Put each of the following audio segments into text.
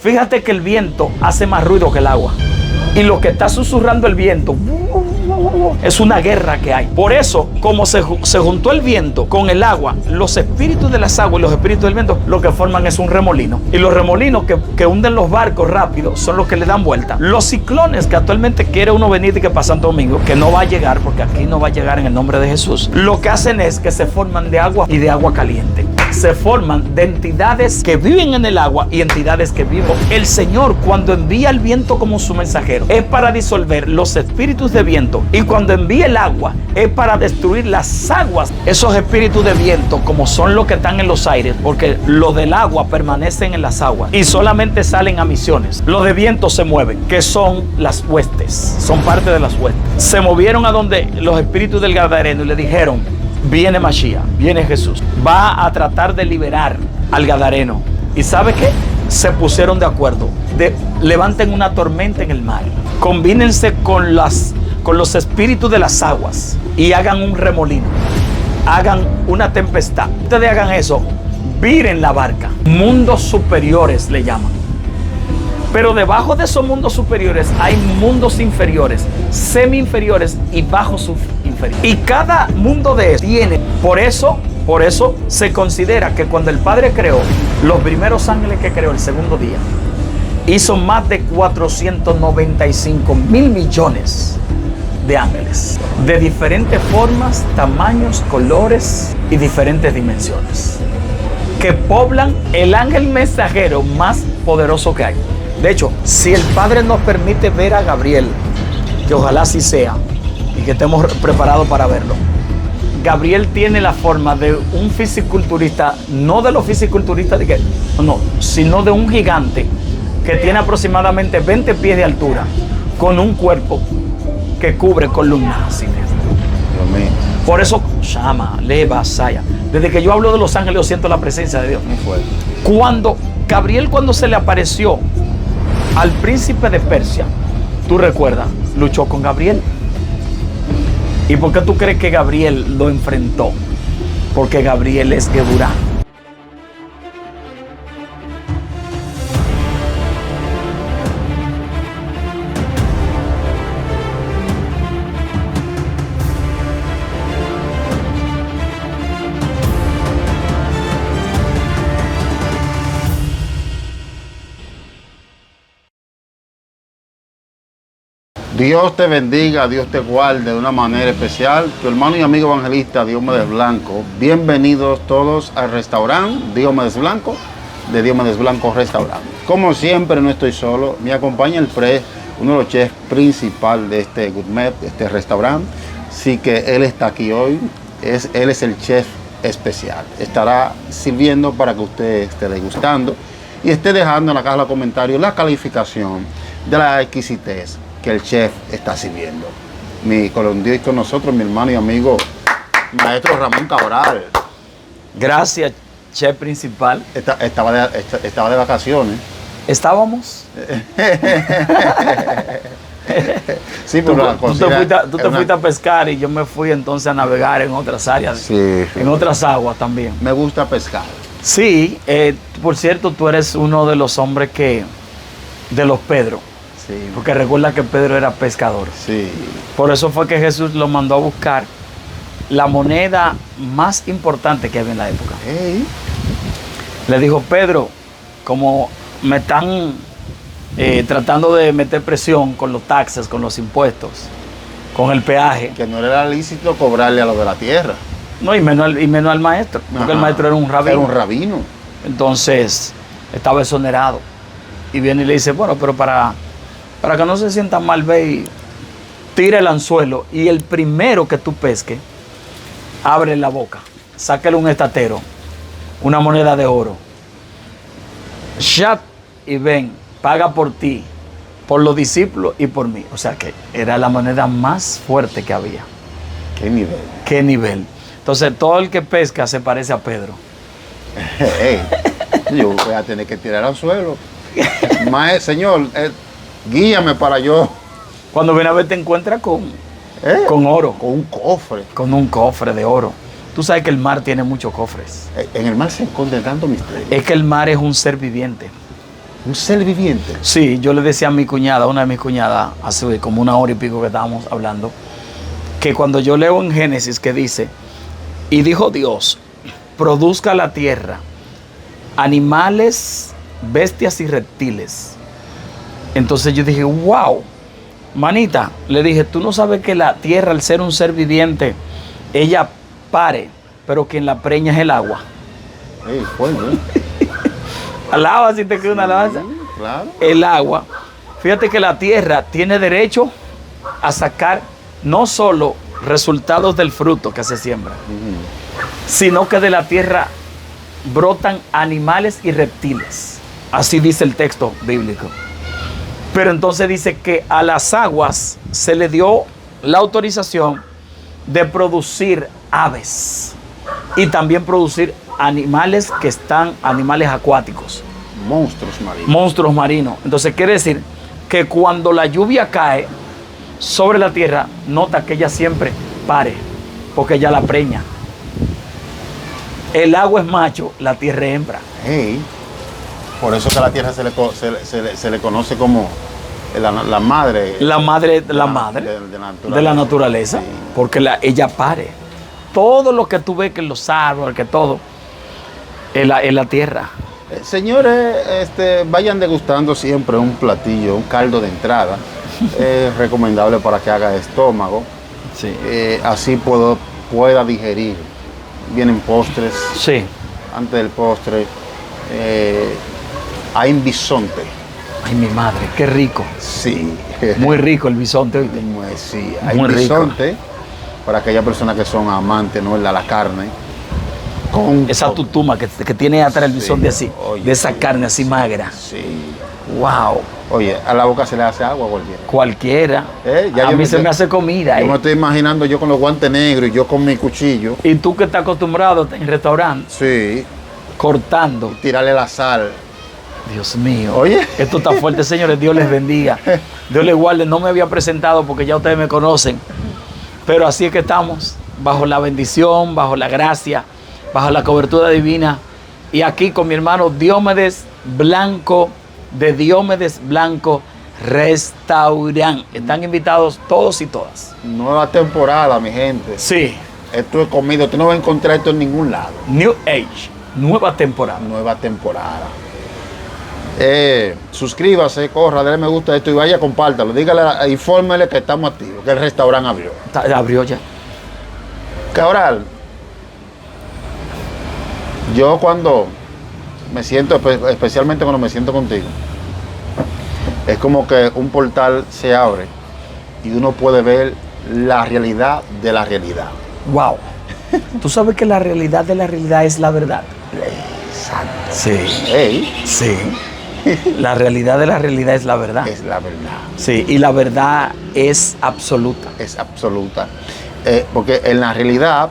Fíjate que el viento hace más ruido que el agua. Y lo que está susurrando el viento es una guerra que hay. Por eso, como se juntó el viento con el agua, los espíritus de las aguas y los espíritus del viento lo que forman es un remolino. Y los remolinos que hunden los barcos rápido son los que le dan vuelta. Los ciclones que actualmente quiere uno venir y que pasa Santo Domingo, que no va a llegar, porque aquí no va a llegar en el nombre de Jesús, lo que hacen es que se forman de agua y de agua caliente. Se forman de entidades que viven en el agua y entidades que viven. El Señor, cuando envía el viento como su mensajero, es para disolver los espíritus de viento, y cuando envía el agua es para destruir las aguas. Esos espíritus de viento, como son los que están en los aires, porque los del agua permanecen en las aguas y solamente salen a misiones. Los de viento se mueven, que son las huestes, son parte de las huestes. Se movieron a donde los espíritus del Gadareno y le dijeron: viene Mashiach, viene Jesús, va a tratar de liberar al Gadareno. ¿Y sabe qué? Se pusieron de acuerdo. Levanten una tormenta en el mar, combínense con los espíritus de las aguas y hagan un remolino, hagan una tempestad. Ustedes hagan eso, viren la barca. Mundos superiores le llaman. Pero debajo de esos mundos superiores hay mundos inferiores, semi-inferiores y bajos inferiores. Y cada mundo de ellos tiene, por eso se considera que cuando el Padre creó los primeros ángeles que creó el segundo día, hizo más de 495 mil millones de ángeles, de diferentes formas, tamaños, colores y diferentes dimensiones, que poblan el ángel mensajero más poderoso que hay. De hecho, si el Padre nos permite ver a Gabriel, que ojalá así sea, y que estemos preparados para verlo, Gabriel tiene la forma de un fisiculturista, no de los fisiculturistas sino de un gigante que tiene aproximadamente 20 pies de altura, con un cuerpo que cubre columnas. Por eso, Shama, Leva, Saya. Desde que yo hablo de los ángeles, yo siento la presencia de Dios. Muy fuerte. Cuando se le apareció al príncipe de Persia, tú recuerdas, luchó con Gabriel. ¿Y por qué tú crees que Gabriel lo enfrentó? Porque Gabriel es Geburá. Dios te bendiga, Dios te guarde de una manera especial. Tu hermano y amigo evangelista Diomedes Blanco. Bienvenidos todos al restaurante Diomedes Blanco, de Diomedes Blanco Restaurante. Como siempre, no estoy solo, me acompaña el Fred, uno de los chefs principales de este gourmet, de este restaurante. Así que él está aquí hoy, él es el chef especial. Estará sirviendo para que usted esté degustando y esté dejando en la caja de los comentarios la calificación de la exquisitez que el chef está sirviendo. Con nosotros, mi hermano y amigo, maestro Ramón Cabral. Gracias, chef principal. Estaba de vacaciones. ¿Estábamos? Sí, pero tú te fuiste a pescar y yo me fui entonces a navegar en otras áreas, sí. En otras aguas también. Me gusta pescar. Sí, por cierto, tú eres uno de los hombres de los Pedro. Sí. Porque recuerda que Pedro era pescador. Sí. Por eso fue que Jesús lo mandó a buscar la moneda más importante que había en la época. Hey. Le dijo: Pedro, como me están tratando de meter presión con los taxes, con los impuestos, con el peaje. Que no era lícito cobrarle a los de la tierra. No, y menos al maestro. Porque Ajá. el maestro era un rabino. Era un rabino. Entonces, estaba exonerado. Y viene y le dice: bueno, pero para que no se sientan mal, ve y tira el anzuelo, y el primero que tú pesques, abre la boca, sácale un estatero, una moneda de oro, shat, y ven, paga por ti, por los discípulos y por mí. O sea que era la moneda más fuerte que había. ¿Qué nivel? ¿Qué nivel? Entonces todo el que pesca se parece a Pedro. Hey, yo voy a tener que tirar al suelo. Señor, guíame para yo. Cuando viene a ver, te encuentras con oro. Con un cofre. Con un cofre de oro. Tú sabes que el mar tiene muchos cofres. En el mar se esconde tanto misterio. Es que el mar es un ser viviente. Un ser viviente. Sí, yo le decía a mi cuñada, una de mis cuñadas, hace como 1 hora y pico que estábamos hablando, que cuando yo leo en Génesis que dice, y dijo Dios, produzca la tierra animales, bestias y reptiles. Entonces yo dije, wow, manita, le dije, tú no sabes que la tierra, al ser un ser viviente, ella pare, pero quien la preña es el agua. Ey, fuerte, ¿eh? Alaba si te queda una alabanza. Claro. El agua. Fíjate que la tierra tiene derecho a sacar no solo resultados del fruto que se siembra, sino que de la tierra brotan animales y reptiles. Así dice el texto bíblico. Pero entonces dice que a las aguas se le dio la autorización de producir aves y también producir animales animales acuáticos. Monstruos marinos. Monstruos marinos. Entonces quiere decir que cuando la lluvia cae sobre la tierra, nota que ella siempre pare, porque ella la preña. El agua es macho, la tierra es hembra. Hey, por eso que a la tierra se le conoce como la madre. La madre de la naturaleza, sí. porque ella pare. Todo lo que tú ves, que los árboles, que todo, es la tierra. Señores, vayan degustando siempre un platillo, un caldo de entrada. Es recomendable para que haga estómago. Sí. Así pueda digerir. Vienen postres. Sí. Antes del postre, hay un bisonte. Ay, mi madre, qué rico. Sí. Muy rico el bisonte, ¿oíste? Sí, hay Muy rico. bisonte para aquellas personas que son amantes, ¿no? De la carne. Esa tutuma que tiene atrás el bisonte así, oye, de esa sí, carne así magra. Sí. Wow. Oye, a la boca se le hace agua cualquiera. Cualquiera. A mí se me hace comida. Yo me estoy imaginando yo con los guantes negros y yo con mi cuchillo. Y tú que estás acostumbrado en restaurantes, Sí. cortando. Tirarle la sal. Dios mío. Oye. Esto está fuerte, señores. Dios les bendiga. Dios les guarde. No me había presentado porque ya ustedes me conocen. Pero así es que estamos, bajo la bendición, bajo la gracia, bajo la cobertura divina. Y aquí con mi hermano Diomedes Blanco, de Diomedes Blanco Restaurant. Están invitados todos y todas. Nueva temporada, mi gente. Sí. Esto es comida. Usted no va a encontrar esto en ningún lado. New Age. Nueva temporada. Nueva temporada. Suscríbase, corra, déle me gusta a esto y vaya, compártalo. Dígale, infórmele que estamos activos, que el restaurante abrió. Abrió ya. Cabral, yo cuando me siento, especialmente cuando me siento contigo, es como que un portal se abre y uno puede ver la realidad de la realidad. Wow. Tú sabes que la realidad de la realidad es la verdad. Exacto. Sí. Hey, Sí. La realidad de la realidad es la verdad. es la verdad. Sí, y la verdad es absoluta. Es absoluta. Porque en la realidad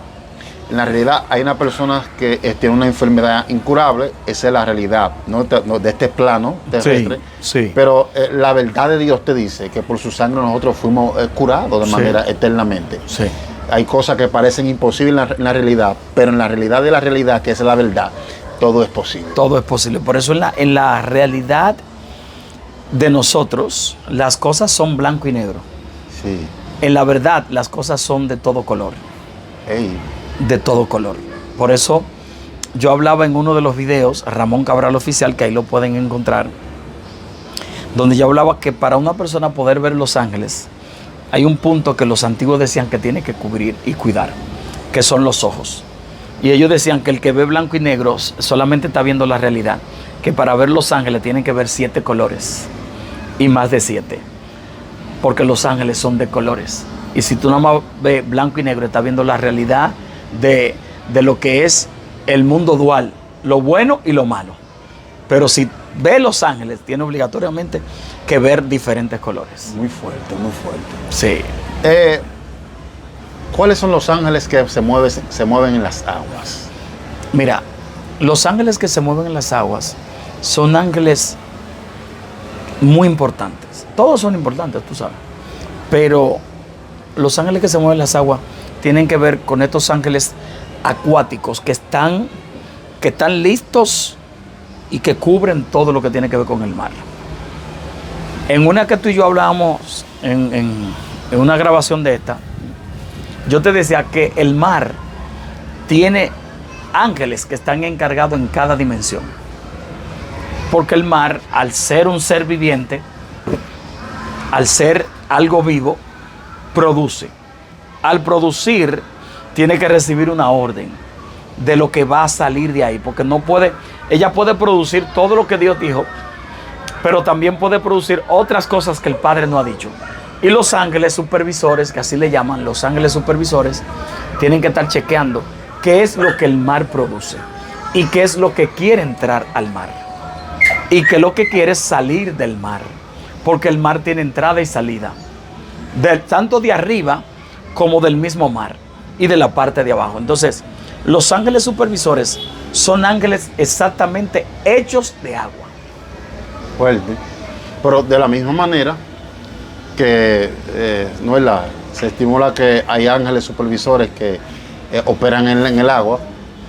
hay una persona que tiene una enfermedad incurable, esa es la realidad, no de este plano terrestre. Sí. Pero la verdad de Dios te dice que por su sangre nosotros fuimos curados de manera eternamente. Sí. Hay cosas que parecen imposibles en la realidad, pero en la realidad de la realidad, que es la verdad, todo es posible. Todo es posible. Por eso en la realidad de nosotros, las cosas son blanco y negro. Sí. En la verdad, las cosas son de todo color. Hey. De todo color. Por eso yo hablaba en uno de los videos, Ramón Cabral Oficial, que ahí lo pueden encontrar, donde yo hablaba que para una persona poder ver los ángeles, hay un punto que los antiguos decían que tiene que cubrir y cuidar, que son los ojos. Y ellos decían que el que ve blanco y negro solamente está viendo la realidad, que para ver los ángeles tienen que ver 7 colores y más de 7, porque los ángeles son de colores. Y si tú nada más ves blanco y negro, estás viendo la realidad de lo que es el mundo dual, lo bueno y lo malo. Pero si ves los ángeles, tiene obligatoriamente que ver diferentes colores. Muy fuerte, muy fuerte. Sí. ¿Cuáles son los ángeles que se mueven en las aguas? Mira, los ángeles que se mueven en las aguas son ángeles muy importantes. Todos son importantes, tú sabes. Pero los ángeles que se mueven en las aguas tienen que ver con estos ángeles acuáticos que están listos y que cubren todo lo que tiene que ver con el mar. En una que tú y yo hablábamos en una grabación de esta, yo te decía que el mar tiene ángeles que están encargados en cada dimensión. Porque el mar, al ser un ser viviente, al ser algo vivo, produce. Al producir, tiene que recibir una orden de lo que va a salir de ahí. Porque no puede, ella puede producir todo lo que Dios dijo, pero también puede producir otras cosas que el Padre no ha dicho. Y los ángeles supervisores, que así le llaman, los ángeles supervisores, tienen que estar chequeando qué es lo que el mar produce y qué es lo que quiere entrar al mar y qué es lo que quiere salir del mar, porque el mar tiene entrada y salida, tanto de arriba como del mismo mar y de la parte de abajo. Entonces, los ángeles supervisores son ángeles exactamente hechos de agua. Fuerte. Pero de la misma manera que no es se estimula que hay ángeles supervisores que operan en el agua,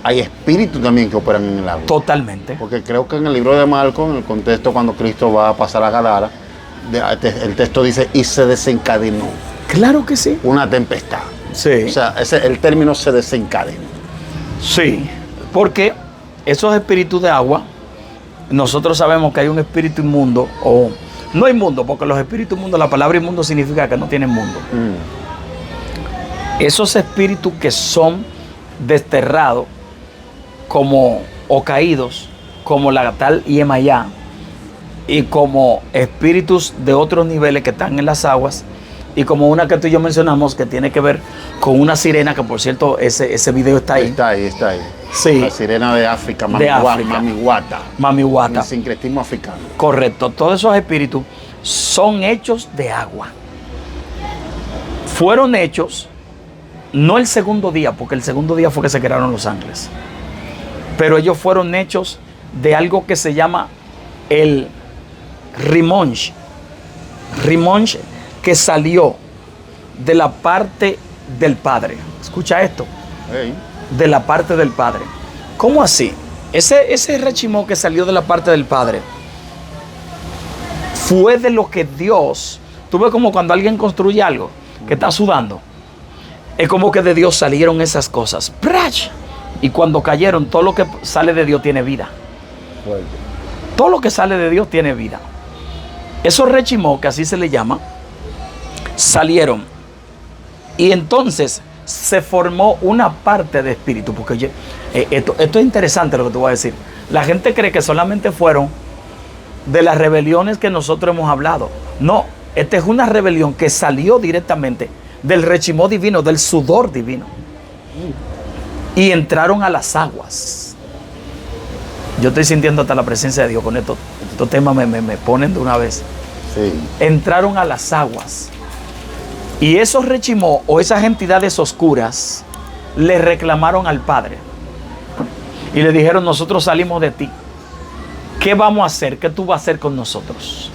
hay espíritus también que operan en el agua. Totalmente. Porque creo que en el libro de Marcos, en el contexto cuando Cristo va a pasar a Gadara, el texto dice, y se desencadenó. Claro que sí. Una tempestad. Sí. O sea, el término se desencadenó. Sí, porque esos espíritus de agua, nosotros sabemos que hay un espíritu inmundo, o no inmundo, porque los espíritus inmundos, la palabra inmundo significa que no tienen mundo. Esos espíritus que son desterrados como o caídos, como la tal Yemayá, y como espíritus de otros niveles que están en las aguas, y como una que tú y yo mencionamos que tiene que ver con una sirena, que por cierto ese video está ahí. Está ahí. Sí. La sirena de África, Mamiwata. Mamiwata. El sincretismo africano. Correcto. Todos esos espíritus son hechos de agua. Fueron hechos, no el segundo día, porque el segundo día fue que se crearon los ángeles. Pero ellos fueron hechos de algo que se llama el Rimonch. Rimonch, que salió de la parte del Padre. Escucha esto. Hey. De la parte del Padre. ¿Cómo así? Ese rechimó que salió de la parte del Padre fue de lo que Dios... Tú ves como cuando alguien construye algo que está sudando. Es como que de Dios salieron esas cosas. ¡Prach! Y cuando cayeron, todo lo que sale de Dios tiene vida. Fuerte. Todo lo que sale de Dios tiene vida. Esos rechimó, que así se le llama, salieron. Y entonces se formó una parte de espíritu. Porque oye, esto es interesante lo que te voy a decir. La gente cree que solamente fueron de las rebeliones que nosotros hemos hablado. No, esta es una rebelión que salió directamente del rechimó divino, del sudor divino. Y entraron a las aguas. Yo estoy sintiendo hasta la presencia de Dios con estos temas, me ponen de una vez. Sí. Entraron a las aguas. Y esos rechimó o esas entidades oscuras le reclamaron al Padre. Y le dijeron, nosotros salimos de ti. ¿Qué vamos a hacer? ¿Qué tú vas a hacer con nosotros?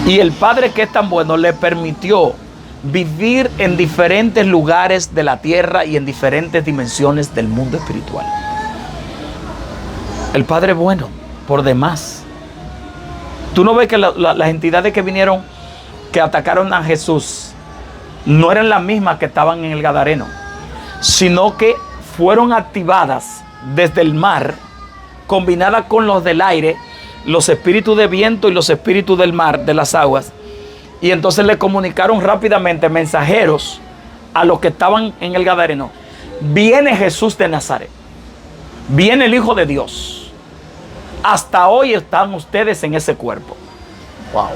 Y el Padre, que es tan bueno, le permitió vivir en diferentes lugares de la tierra y en diferentes dimensiones del mundo espiritual. El Padre es bueno, por demás. Tú no ves que las entidades que vinieron, que atacaron a Jesús, no eran las mismas que estaban en el Gadareno, sino que fueron activadas desde el mar, combinadas con los del aire, los espíritus de viento y los espíritus del mar, de las aguas. Y entonces le comunicaron rápidamente mensajeros a los que estaban en el Gadareno. Viene Jesús de Nazaret. Viene el Hijo de Dios. Hasta hoy están ustedes en ese cuerpo.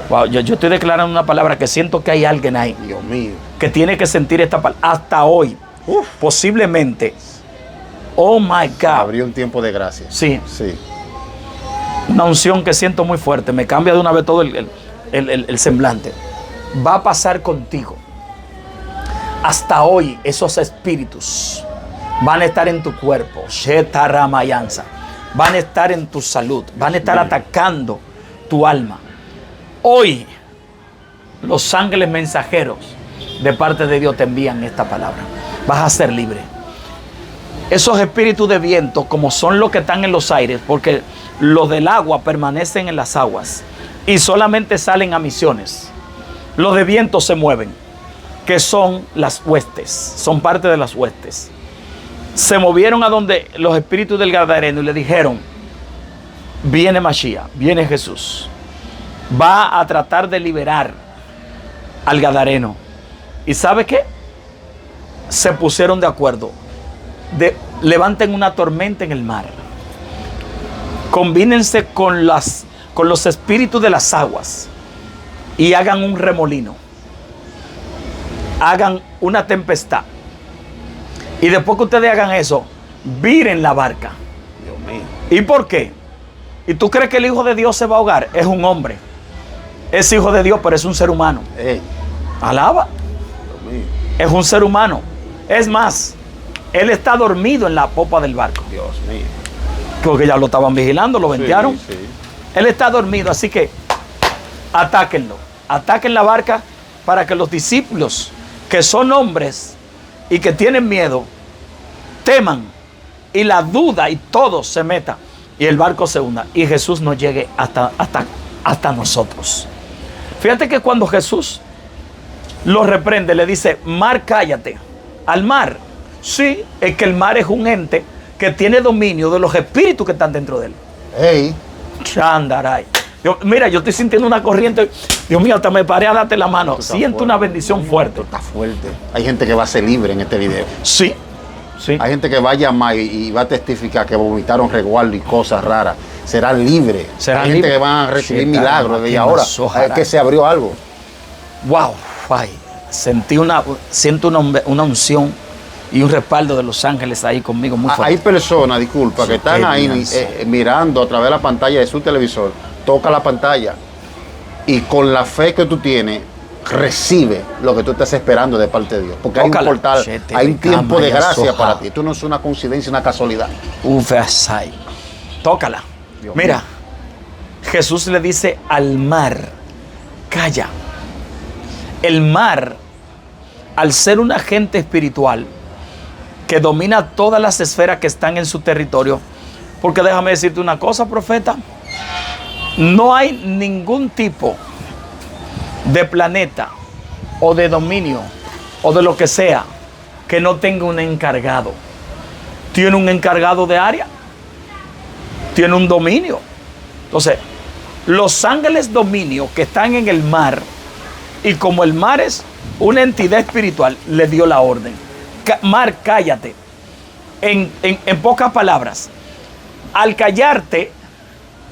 Wow, yo estoy declarando una palabra que siento que hay alguien ahí. Dios mío. Que tiene que sentir esta palabra. Hasta hoy. Posiblemente. Oh my God. Abrió un tiempo de gracia. Sí. Sí. Una unción que siento muy fuerte. Me cambia de una vez todo el semblante. Va a pasar contigo. Hasta hoy esos espíritus van a estar en tu cuerpo. Shetaramayanza. Van a estar en tu salud. Van a estar atacando tu alma. Hoy los ángeles mensajeros de parte de Dios te envían esta palabra. Vas a ser libre. Esos espíritus de viento, como son los que están en los aires, porque Los del agua permanecen en las aguas y solamente salen a misiones. Los de viento se mueven, que son las huestes, son parte de las huestes. Se movieron a donde los espíritus del Gadareno y le dijeron: viene Mashiach, viene Jesús, va a tratar de liberar al Gadareno. ¿Y sabe qué? Se pusieron de acuerdo. Levanten una tormenta en el mar. Combínense con los espíritus de las aguas y hagan un remolino. Hagan una tempestad. Y después que ustedes hagan eso, viren la barca. Dios mío. ¿Y por qué? ¿Y tú crees que el Hijo de Dios se va a ahogar? Es un hombre. Es hijo de Dios, pero es un ser humano. Ey, Alaba. Dios mío. Es un ser humano. Es más, él está dormido en la popa del barco. Dios mío. Porque ya lo estaban vigilando, lo ventearon. Sí, sí. Él está dormido, así que atáquenlo. Ataquen la barca para que los discípulos, que son hombres y que tienen miedo, teman y la duda y todo se meta y el barco se hunda y Jesús no llegue hasta nosotros. Fíjate que cuando Jesús lo reprende, le dice: mar, cállate. Al mar. Sí, es que el mar es un ente que tiene dominio de los espíritus que están dentro de él. Ey, Chandaray. Mira, yo estoy sintiendo una corriente. Dios mío, hasta me paré a darte la mano. Esto está Siento fuerte. una bendición fuerte. está fuerte. Hay gente que va a ser libre en este video. Sí, sí. Hay gente que va a llamar y va a testificar que vomitaron resguardo y cosas raras. Serán libres. Serán Hay gente libres. que van a recibir Sí, milagros caramba, desde qué ahora. masoja, Es que se abrió algo. Wow. Ay, siento una unción y un respaldo de los ángeles ahí conmigo muy fuerte. Hay personas, disculpa, Sí, que están qué ahí bien, sí. mirando a través de la pantalla de su televisor. Toca la pantalla y con la fe que tú tienes, recibe lo que tú estás esperando de parte de Dios. Porque Tócala. hay un portal, Chete, hay un tiempo de cama, ya, gracia soja. para ti. Esto no es una coincidencia, una casualidad. Ufasai. Tócala. Dios Mira, mío. Jesús le dice al mar: calla. El mar, al ser un agente espiritual que domina todas las esferas que están en su territorio, porque déjame decirte una cosa, profeta, no hay ningún tipo de planeta o de dominio o de lo que sea que no tenga un encargado. Tiene un encargado de área, tiene un dominio. Entonces, los ángeles dominio que están en el mar, y como el mar es una entidad espiritual, le dio la orden: mar, cállate. En pocas palabras, al callarte,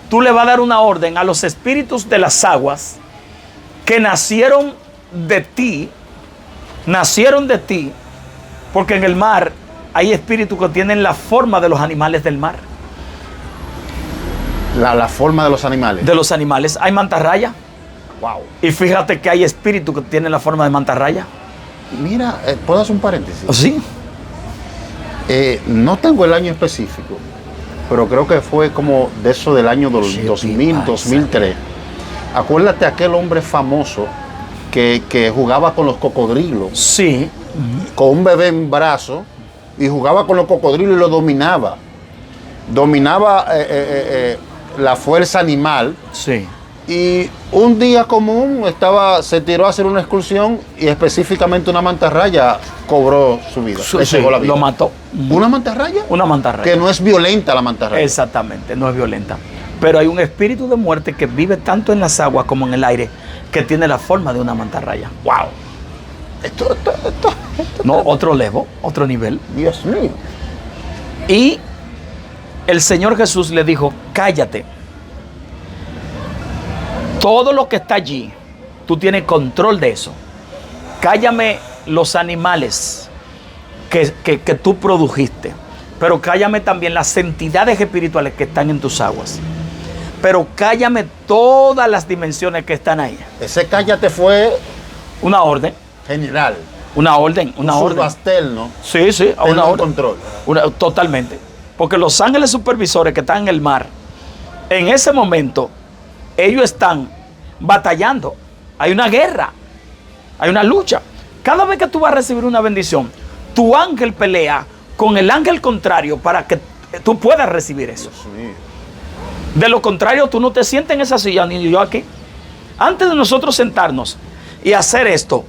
tú le vas a dar una orden a los espíritus de las aguas que nacieron de ti, porque en el mar hay espíritus que tienen la forma de los animales del mar. La forma de los animales. De los animales hay mantarraya. Wow. Y fíjate que hay espíritus que tienen la forma de mantarraya. Mira, ¿puedo hacer un paréntesis? ¿Sí? No tengo el año específico, pero creo que fue como de eso del año 2000, 2003. Acuérdate aquel hombre famoso que jugaba con los cocodrilos, Sí. con un bebé en brazo, y jugaba con los cocodrilos y lo dominaba. Dominaba la fuerza animal. Sí. Y un día común se tiró a hacer una excursión y específicamente una mantarraya cobró su vida. Le Sí, cegó la vida. lo mató. ¿Una mantarraya? Una mantarraya. Que no es violenta la mantarraya. Exactamente, no es violenta. Pero hay un espíritu de muerte que vive tanto en las aguas como en el aire, que tiene la forma de una mantarraya. ¡Wow! Esto, No, otro level, otro nivel. Dios mío. Y el Señor Jesús le dijo: cállate. Todo lo que está allí, tú tienes control de eso. Cállame los animales que tú produjiste, pero cállame también las entidades espirituales que están en tus aguas. Pero cállame todas las dimensiones que están ahí. Ese cállate fue Una orden, general. una orden. Un subalterno. Sí, sí, Tenga una un orden. control. Totalmente. Porque los ángeles supervisores que están en el mar, en ese momento, ellos están batallando. Hay una guerra, hay una lucha. Cada vez que tú vas a recibir una bendición, tu ángel pelea con el ángel contrario para que tú puedas recibir eso. Dios mío. De lo contrario, tú no te sientes en esa silla, ni yo aquí. Antes de nosotros sentarnos y hacer esto,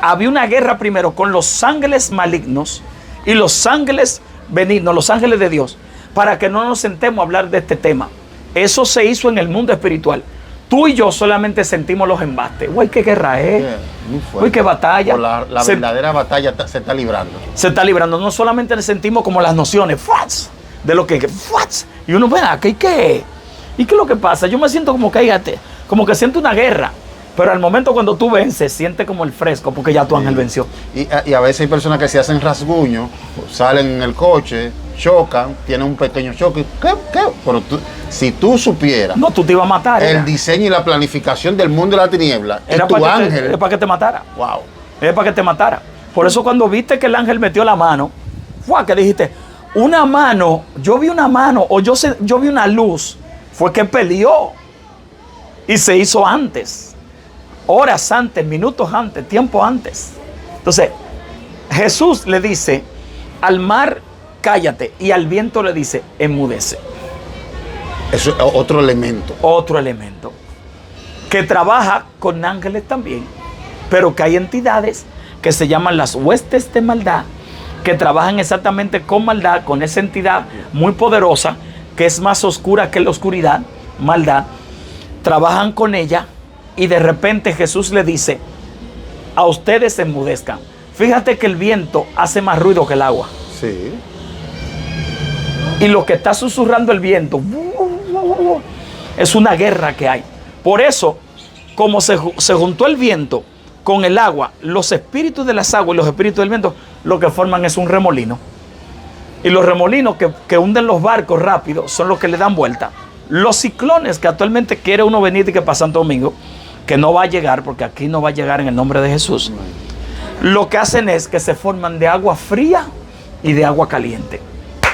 había una guerra primero con los ángeles malignos y los ángeles benignos, los ángeles de Dios, para que no nos sentemos a hablar de este tema. Eso se hizo en el mundo espiritual. Tú y yo solamente sentimos los embates. Uy, qué guerra es. Uy, qué batalla. La verdadera batalla se está librando. Se está librando. No solamente sentimos como las nociones de lo que. Y uno ve, ¿qué? ¿Y qué es lo que pasa? Yo me siento como que siento una guerra. Pero al momento cuando tú vences, siente como el fresco, porque ya tu ángel venció. Y a veces hay personas que se hacen rasguños, salen en el coche, chocan, tienen un pequeño choque. ¿Qué? Pero si tú supieras. No, tú te ibas a matar. El diseño y la planificación del mundo de la tiniebla. Era tu ángel. Era para que te matara. Wow. Era para que te matara. Por eso cuando viste que el ángel metió la mano, que dijiste, una mano, yo vi una mano, o yo vi una luz, fue que peleó. Y se hizo antes. Horas antes, minutos antes, tiempo antes. Entonces, Jesús le dice al mar, cállate, y al viento le dice, enmudece. Eso es otro elemento. Otro elemento. Que trabaja con ángeles también, pero que hay entidades que se llaman las huestes de maldad, que trabajan exactamente con maldad, con esa entidad muy poderosa, que es más oscura que la oscuridad, maldad. Trabajan con ella. Y de repente Jesús le dice, a ustedes se enmudezcan. Fíjate que el viento hace más ruido que el agua. Sí. Y lo que está susurrando el viento es una guerra que hay. Por eso, como se juntó el viento con el agua, los espíritus de las aguas y los espíritus del viento, lo que forman es un remolino. Y los remolinos que hunden los barcos rápido son los que le dan vuelta. Los ciclones que actualmente quiere uno venir y que para Santo Domingo, que no va a llegar, porque aquí no va a llegar en el nombre de Jesús, lo que hacen es que se forman de agua fría y de agua caliente.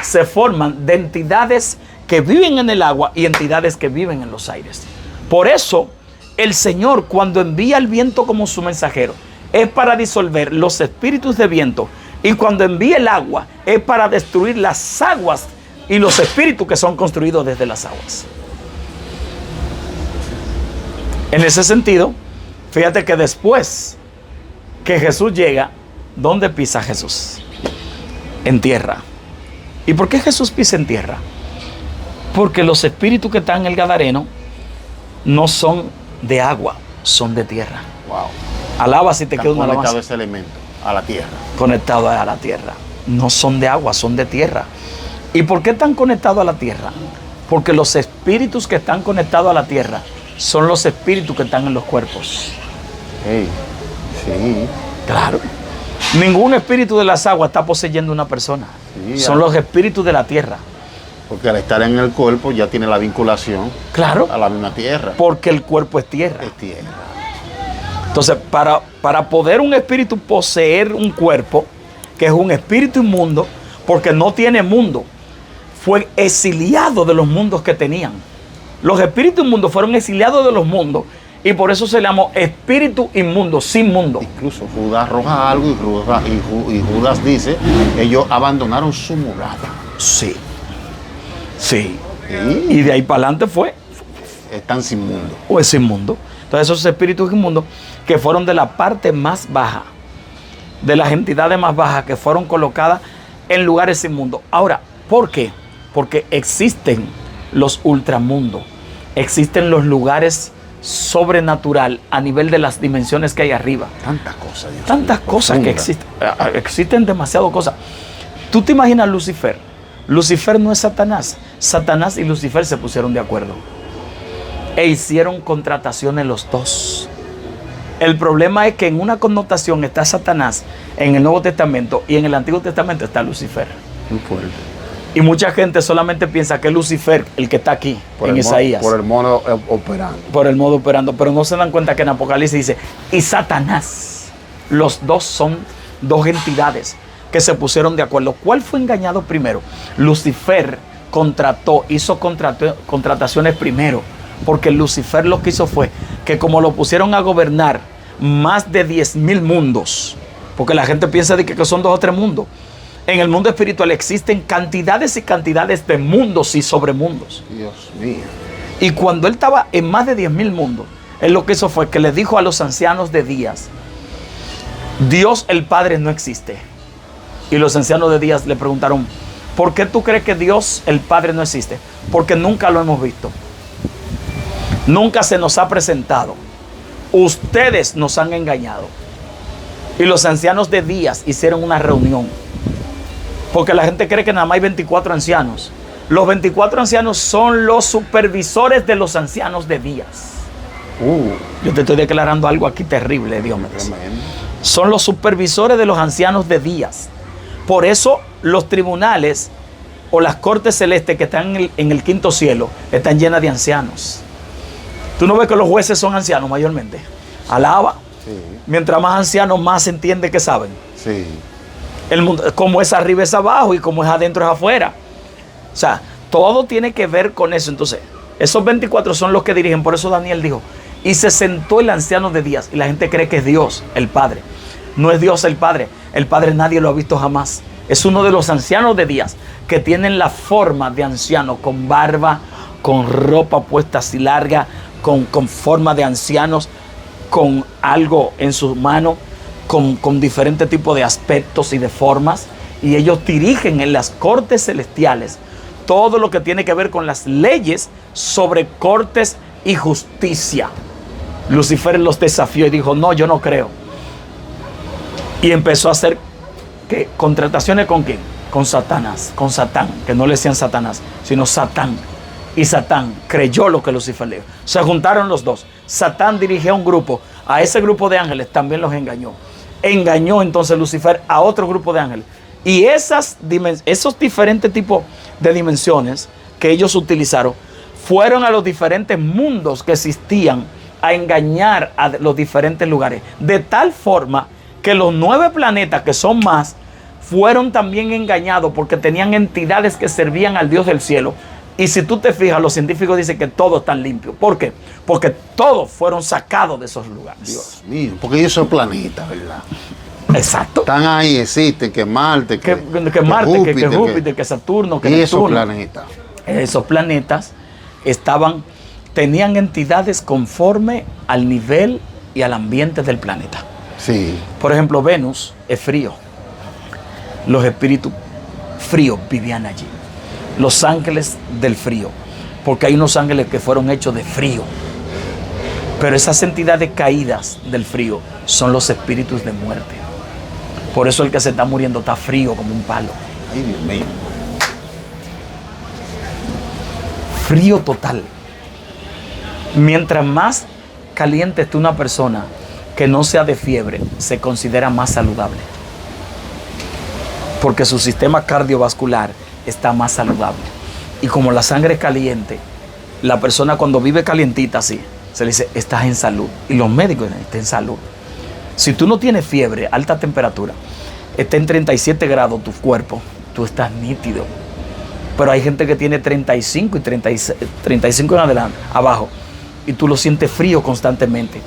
Se forman de entidades que viven en el agua y entidades que viven en los aires. Por eso, el Señor, cuando envía el viento como su mensajero, es para disolver los espíritus de viento. Y cuando envía el agua, es para destruir las aguas y los espíritus que son construidos desde las aguas. En ese sentido, fíjate que después que Jesús llega, ¿dónde pisa Jesús? En tierra. ¿Y por qué Jesús pisa en tierra? Porque los espíritus que están en el Gadareno no son de agua, son de tierra. Wow. Alaba si te queda una alabanza. Conectado ese elemento a la tierra. Conectado a la tierra. No son de agua, son de tierra. ¿Y por qué están conectados a la tierra? Porque los espíritus que están conectados a la tierra son los espíritus que están en los cuerpos. Hey, sí. Claro. Ningún espíritu de las aguas está poseyendo una persona. Sí, son los espíritus de la tierra. Porque al estar en el cuerpo ya tiene la vinculación. Claro. A la misma tierra. Porque el cuerpo es tierra. Es tierra. Entonces, para poder un espíritu poseer un cuerpo, que es un espíritu inmundo, porque no tiene mundo, fue exiliado de los mundos que tenían. Los espíritus inmundos fueron exiliados de los mundos y por eso se llamó espíritu inmundo, sin mundo. Incluso Judas arroja algo y Judas dice, ellos abandonaron su morada. Sí. Y de ahí para adelante están sin mundo. O es sin mundo. Entonces esos espíritus inmundos que fueron de la parte más baja, de las entidades más bajas que fueron colocadas en lugares inmundos. Ahora, ¿por qué? Porque existen los ultramundos, existen los lugares sobrenatural a nivel de las dimensiones que hay arriba. Tantas cosas, Dios. Tantas cosas que existen. Existen demasiadas cosas. ¿Tú te imaginas Lucifer? Lucifer no es Satanás. Satanás y Lucifer se pusieron de acuerdo e hicieron contrataciones los dos. El problema es que en una connotación está Satanás en el Nuevo Testamento y en el Antiguo Testamento está Lucifer. Muy fuerte. Y mucha gente solamente piensa que es Lucifer el que está aquí, en Isaías. Por el modo operando. Por el modo operando. Pero no se dan cuenta que en Apocalipsis dice, y Satanás. Los dos son dos entidades que se pusieron de acuerdo. ¿Cuál fue engañado primero? Lucifer hizo contrataciones primero. Porque Lucifer lo que hizo fue que como lo pusieron a gobernar más de 10,000 mundos, porque la gente piensa de que son 2 o 3 mundos. En el mundo espiritual existen cantidades y cantidades de mundos y sobremundos. Dios mío. Y cuando él estaba en más de 10,000 mundos, él lo que hizo fue que le dijo a los ancianos de días: Dios el Padre no existe. Y los ancianos de días le preguntaron: ¿por qué tú crees que Dios el Padre no existe? Porque nunca lo hemos visto. Nunca se nos ha presentado. Ustedes nos han engañado. Y los ancianos de días hicieron una reunión. Porque la gente cree que nada más hay 24 ancianos. Los 24 ancianos son los supervisores de los ancianos de días. Yo te estoy declarando algo aquí terrible, Dios mío. Son los supervisores de los ancianos de días. Por eso los tribunales o las cortes celestes que están en el quinto cielo están llenas de ancianos. Tú no ves que los jueces son ancianos mayormente. Alaba. Sí. Mientras más ancianos, más se entiende que saben. Sí. El mundo, como es arriba es abajo y como es adentro es afuera. O sea, todo tiene que ver con eso. Entonces, esos 24 son los que dirigen. Por eso Daniel dijo: y se sentó el anciano de días. Y la gente cree que es Dios, el Padre. No es Dios el Padre. El Padre nadie lo ha visto jamás. Es uno de los ancianos de días que tienen la forma de anciano, con barba, con ropa puesta así larga, con forma de ancianos, con algo en sus manos, con diferentes tipos de aspectos y de formas. Y ellos dirigen en las cortes celestiales todo lo que tiene que ver con las leyes sobre cortes y justicia. Lucifer los desafió y dijo: no, yo no creo. Y empezó a hacer ¿qué? Contrataciones con quién, con Satanás, con Satán, que no le decían Satanás, sino Satán. Y Satán creyó lo que Lucifer le dijo. Se juntaron los dos. Satán dirigió un grupo. A ese grupo de ángeles también los engañó. Engañó entonces Lucifer a otro grupo de ángeles. Y esos diferentes tipos de dimensiones que ellos utilizaron fueron a los diferentes mundos que existían a engañar a los diferentes lugares. De tal forma que los 9 planetas, que son más, fueron también engañados porque tenían entidades que servían al Dios del cielo. Y si tú te fijas, los científicos dicen que todos están limpios. ¿Por qué? Porque todos fueron sacados de esos lugares. Dios mío, porque ellos son planetas, ¿verdad? Exacto. Están ahí, existen, que Marte, que Marte, que Júpiter, que Saturno, que y Neptuno. esos planetas. Esos planetas tenían entidades conforme al nivel y al ambiente del planeta. Sí. Por ejemplo, Venus es frío. Los espíritus fríos vivían allí. Los ángeles del frío, porque hay unos ángeles que fueron hechos de frío. Pero esas entidades caídas del frío son los espíritus de muerte. Por eso el que se está muriendo está frío como un palo. Ay, Dios mío. Frío total. Mientras más caliente esté una persona que no sea de fiebre, se considera más saludable. Porque su sistema cardiovascular está más saludable. Y como la sangre es caliente, la persona cuando vive calientita así, se le dice: estás en salud. Y los médicos dicen: estás en salud. Si tú no tienes fiebre, alta temperatura, está en 37 grados tu cuerpo, tú estás nítido. Pero hay gente que tiene 35 y 35 en adelante, abajo, y tú lo sientes frío constantemente.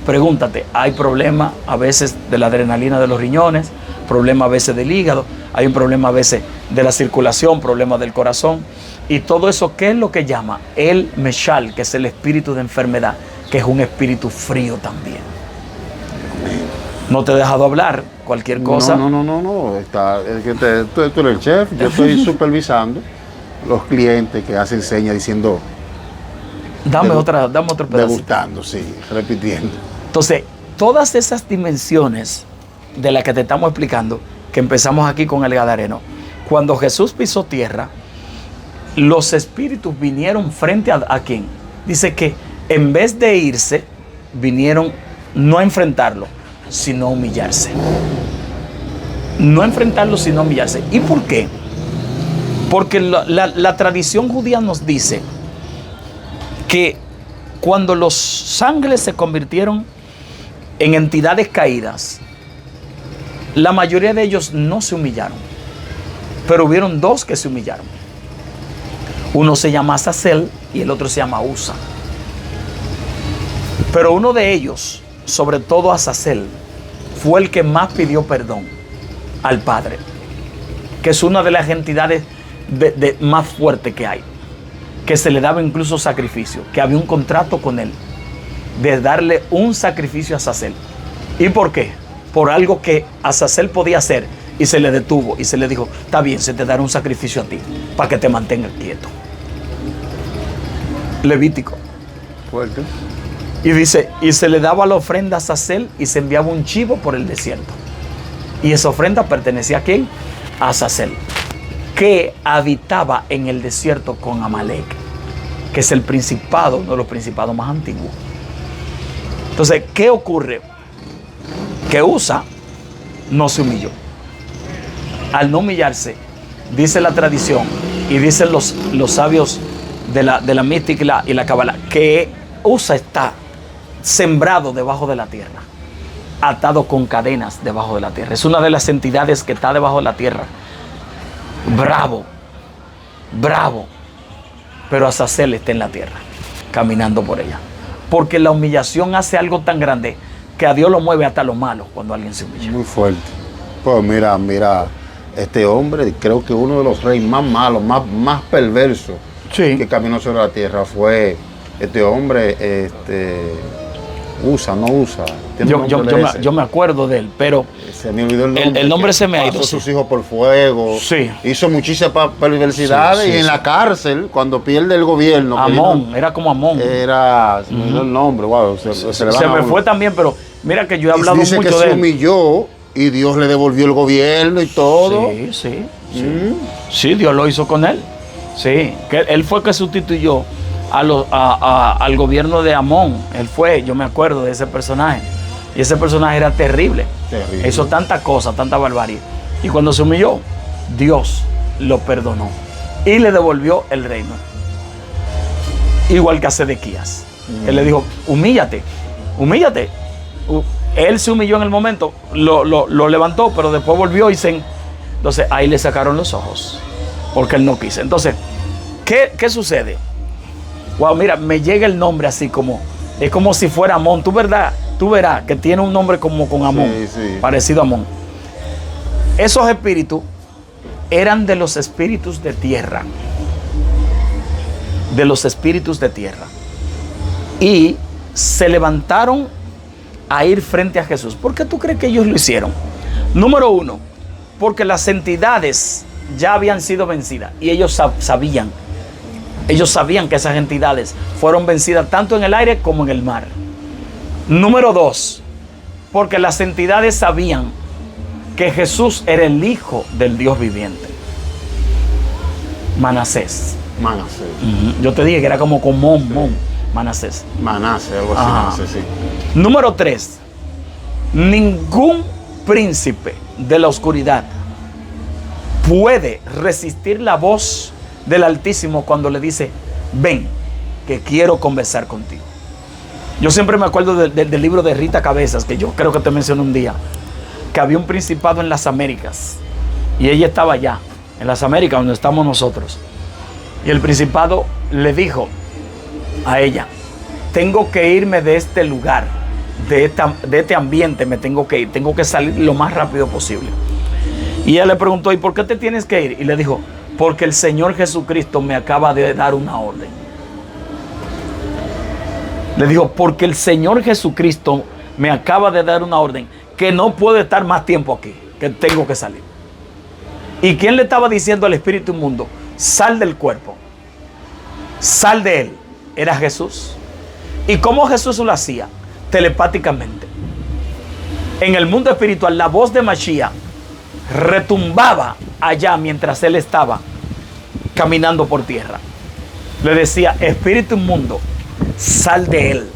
Pregúntate, hay problemas a veces de la adrenalina de los riñones, problemas a veces del hígado, hay un problema a veces de la circulación, problemas del corazón. Y todo eso, ¿qué es lo que llama? El Meshal, que es el espíritu de enfermedad, que es un espíritu frío también. No te he dejado hablar cualquier cosa. No. Tú eres el chef, yo estoy supervisando los clientes que hacen señas diciendo... Dame otro pedacito. Degustando, sí, repitiendo. Entonces, todas esas dimensiones de las que te estamos explicando, que empezamos aquí con el Gadareno, cuando Jesús pisó tierra, los espíritus vinieron frente a ¿quién? Dice que en vez de irse, vinieron no a enfrentarlo, sino a humillarse. No a enfrentarlo, sino a humillarse. ¿Y por qué? Porque la tradición judía nos dice que cuando los ángeles se convirtieron en entidades caídas, la mayoría de ellos no se humillaron, pero hubieron 2 que se humillaron. Uno se llama Azazel y el otro se llama Usa. Pero uno de ellos, sobre todo Azazel, fue el que más pidió perdón al Padre. que es una de las entidades más fuertes que hay, que se le daba incluso sacrificio, que había un contrato con él de darle un sacrificio a Azazel. ¿Y por qué? Por algo que Azazel podía hacer, y se le detuvo y se le dijo: está bien, se te dará un sacrificio a ti para que te mantengas quieto. Levítico. Fuerte. Y dice: y se le daba la ofrenda a Azazel y se enviaba un chivo por el desierto. Y esa ofrenda pertenecía ¿a quién? A Azazel, que habitaba en el desierto con Amalek, que es el principado, uno de los principados más antiguos. Entonces, ¿qué ocurre? Que Usa no se humilló. Al no humillarse, dice la tradición y dicen los sabios de la mística y la cábala, que Usa está sembrado debajo de la tierra, atado con cadenas debajo de la tierra. Es una de las entidades que está debajo de la tierra. Bravo, bravo. Pero Azazel está en la tierra, caminando por ella. Porque la humillación hace algo tan grande que a Dios lo mueve hasta lo malo cuando alguien se humilla. Muy fuerte. Pues mira, este hombre, creo que uno de los reyes más malos, más perversos, sí, que caminó sobre la tierra fue este hombre, Usa. Yo me acuerdo de él, pero se me olvidó el nombre. El nombre se me ha ido. Pasó sus hijos por fuego. Sí. Hizo muchísimas perversidades, sí, y en la cárcel, cuando pierde el gobierno. Amón, era como Amón. Se me olvidó el nombre, wow. Se me fue también, pero mira que yo he hablado mucho de él. Dice que se humilló y Dios le devolvió el gobierno y todo. Sí. Sí, Dios lo hizo con él. Sí, que él fue que sustituyó al gobierno de Amón. Yo me acuerdo de ese personaje. Y ese personaje era terrible. Hizo tanta cosa, tanta barbarie. Y cuando se humilló, Dios lo perdonó y le devolvió el reino. Igual que a Sedequías. Él le dijo: humíllate. Él se humilló en el momento, lo levantó, pero después volvió y entonces ahí le sacaron los ojos, porque él no quiso. Entonces, ¿qué sucede? Wow, mira, me llega el nombre así como, es como si fuera Amón. Tú verás que tiene un nombre como con Amón, sí. Parecido a Amón. Esos espíritus eran de los espíritus de tierra. Y se levantaron a ir frente a Jesús. ¿Por qué tú crees que ellos lo hicieron? Número uno, porque las entidades ya habían sido vencidas y ellos sabían que esas entidades fueron vencidas tanto en el aire como en el mar. Número dos, porque las entidades sabían que Jesús era el Hijo del Dios viviente. Manasés. Yo te dije que era como con Manasés. Algo así. Manasés, sí. Número 3. Ningún príncipe de la oscuridad puede resistir la voz del Altísimo cuando le dice: ven, que quiero conversar contigo. Yo siempre me acuerdo del libro de Rita Cabezas, que yo creo que te mencioné un día, que había un principado en las Américas y ella estaba allá, en las Américas, donde estamos nosotros. Y el principado le dijo a ella: tengo que irme de este lugar, de este ambiente, me tengo que ir, tengo que salir lo más rápido posible. Y ella le preguntó: ¿y por qué te tienes que ir? Y le dijo: porque el Señor Jesucristo me acaba de dar una orden. Le dijo: porque el Señor Jesucristo me acaba de dar una orden, que no puedo estar más tiempo aquí, que tengo que salir. ¿Y quién le estaba diciendo al espíritu inmundo: sal del cuerpo, sal de él? Era Jesús. ¿Y cómo Jesús lo hacía? Telepáticamente. En el mundo espiritual, la voz de Mashiach retumbaba allá mientras él estaba caminando por tierra. Le decía: espíritu inmundo, sal de él.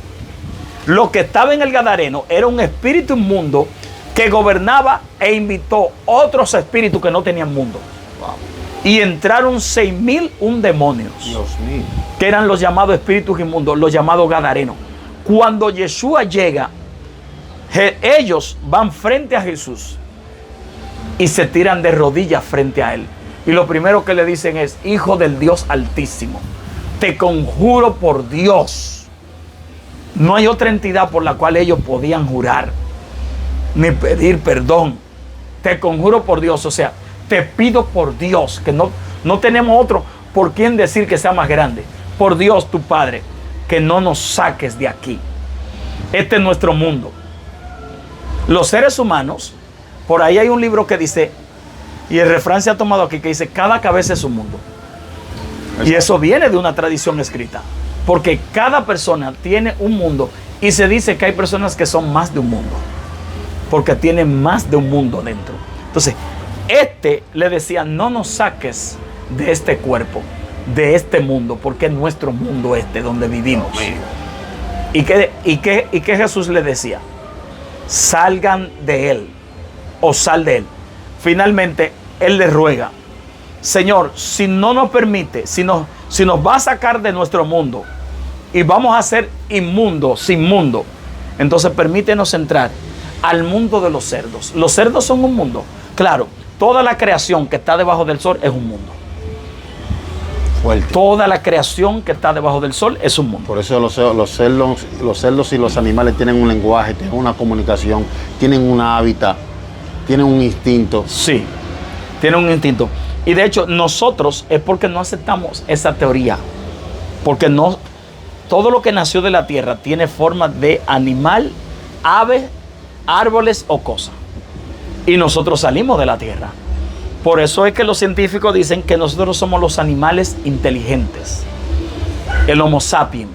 Lo que estaba en el Gadareno era un espíritu inmundo que gobernaba e invitó otros espíritus que no tenían mundo. Wow. Y entraron 6.001 demonios. Dios mío. Que eran los llamados espíritus inmundos, los llamados Gadarenos. Cuando Yeshua llega, ellos van frente a Jesús y se tiran de rodillas frente a él. Y lo primero que le dicen es: Hijo del Dios Altísimo, te conjuro por Dios. No hay otra entidad por la cual ellos podían jurar ni pedir perdón. Te conjuro por Dios. O sea, te pido por Dios, que no tenemos otro por quien decir que sea más grande. Por Dios, tu Padre, que no nos saques de aquí. Este es nuestro mundo. Los seres humanos, por ahí hay un libro que dice, y el refrán se ha tomado aquí, que dice, cada cabeza es un mundo. Y eso viene de una tradición escrita, porque cada persona tiene un mundo, y se dice que hay personas que son más de un mundo, porque tienen más de un mundo dentro. Entonces, le decía, no nos saques de este cuerpo, de este mundo, porque es nuestro mundo donde vivimos. ¿Y qué Jesús le decía? Salgan de él, o sal de él. Finalmente, él le ruega, Señor, si no nos permite, si nos va a sacar de nuestro mundo y vamos a ser inmundos, sin mundo, entonces permítenos entrar al mundo de los cerdos. Los cerdos son un mundo. Claro, toda la creación que está debajo del sol es un mundo. Fuerte. Toda la creación que está debajo del sol es un mundo. Por eso los cerdos y los animales tienen un lenguaje, tienen una comunicación, tienen un hábitat, tienen un instinto. Sí, tienen un instinto. Y de hecho, nosotros es porque no aceptamos esa teoría. Porque todo lo que nació de la tierra tiene forma de animal, ave, árboles o cosa. Y nosotros salimos de la tierra. Por eso es que los científicos dicen que nosotros somos los animales inteligentes, el Homo sapiens.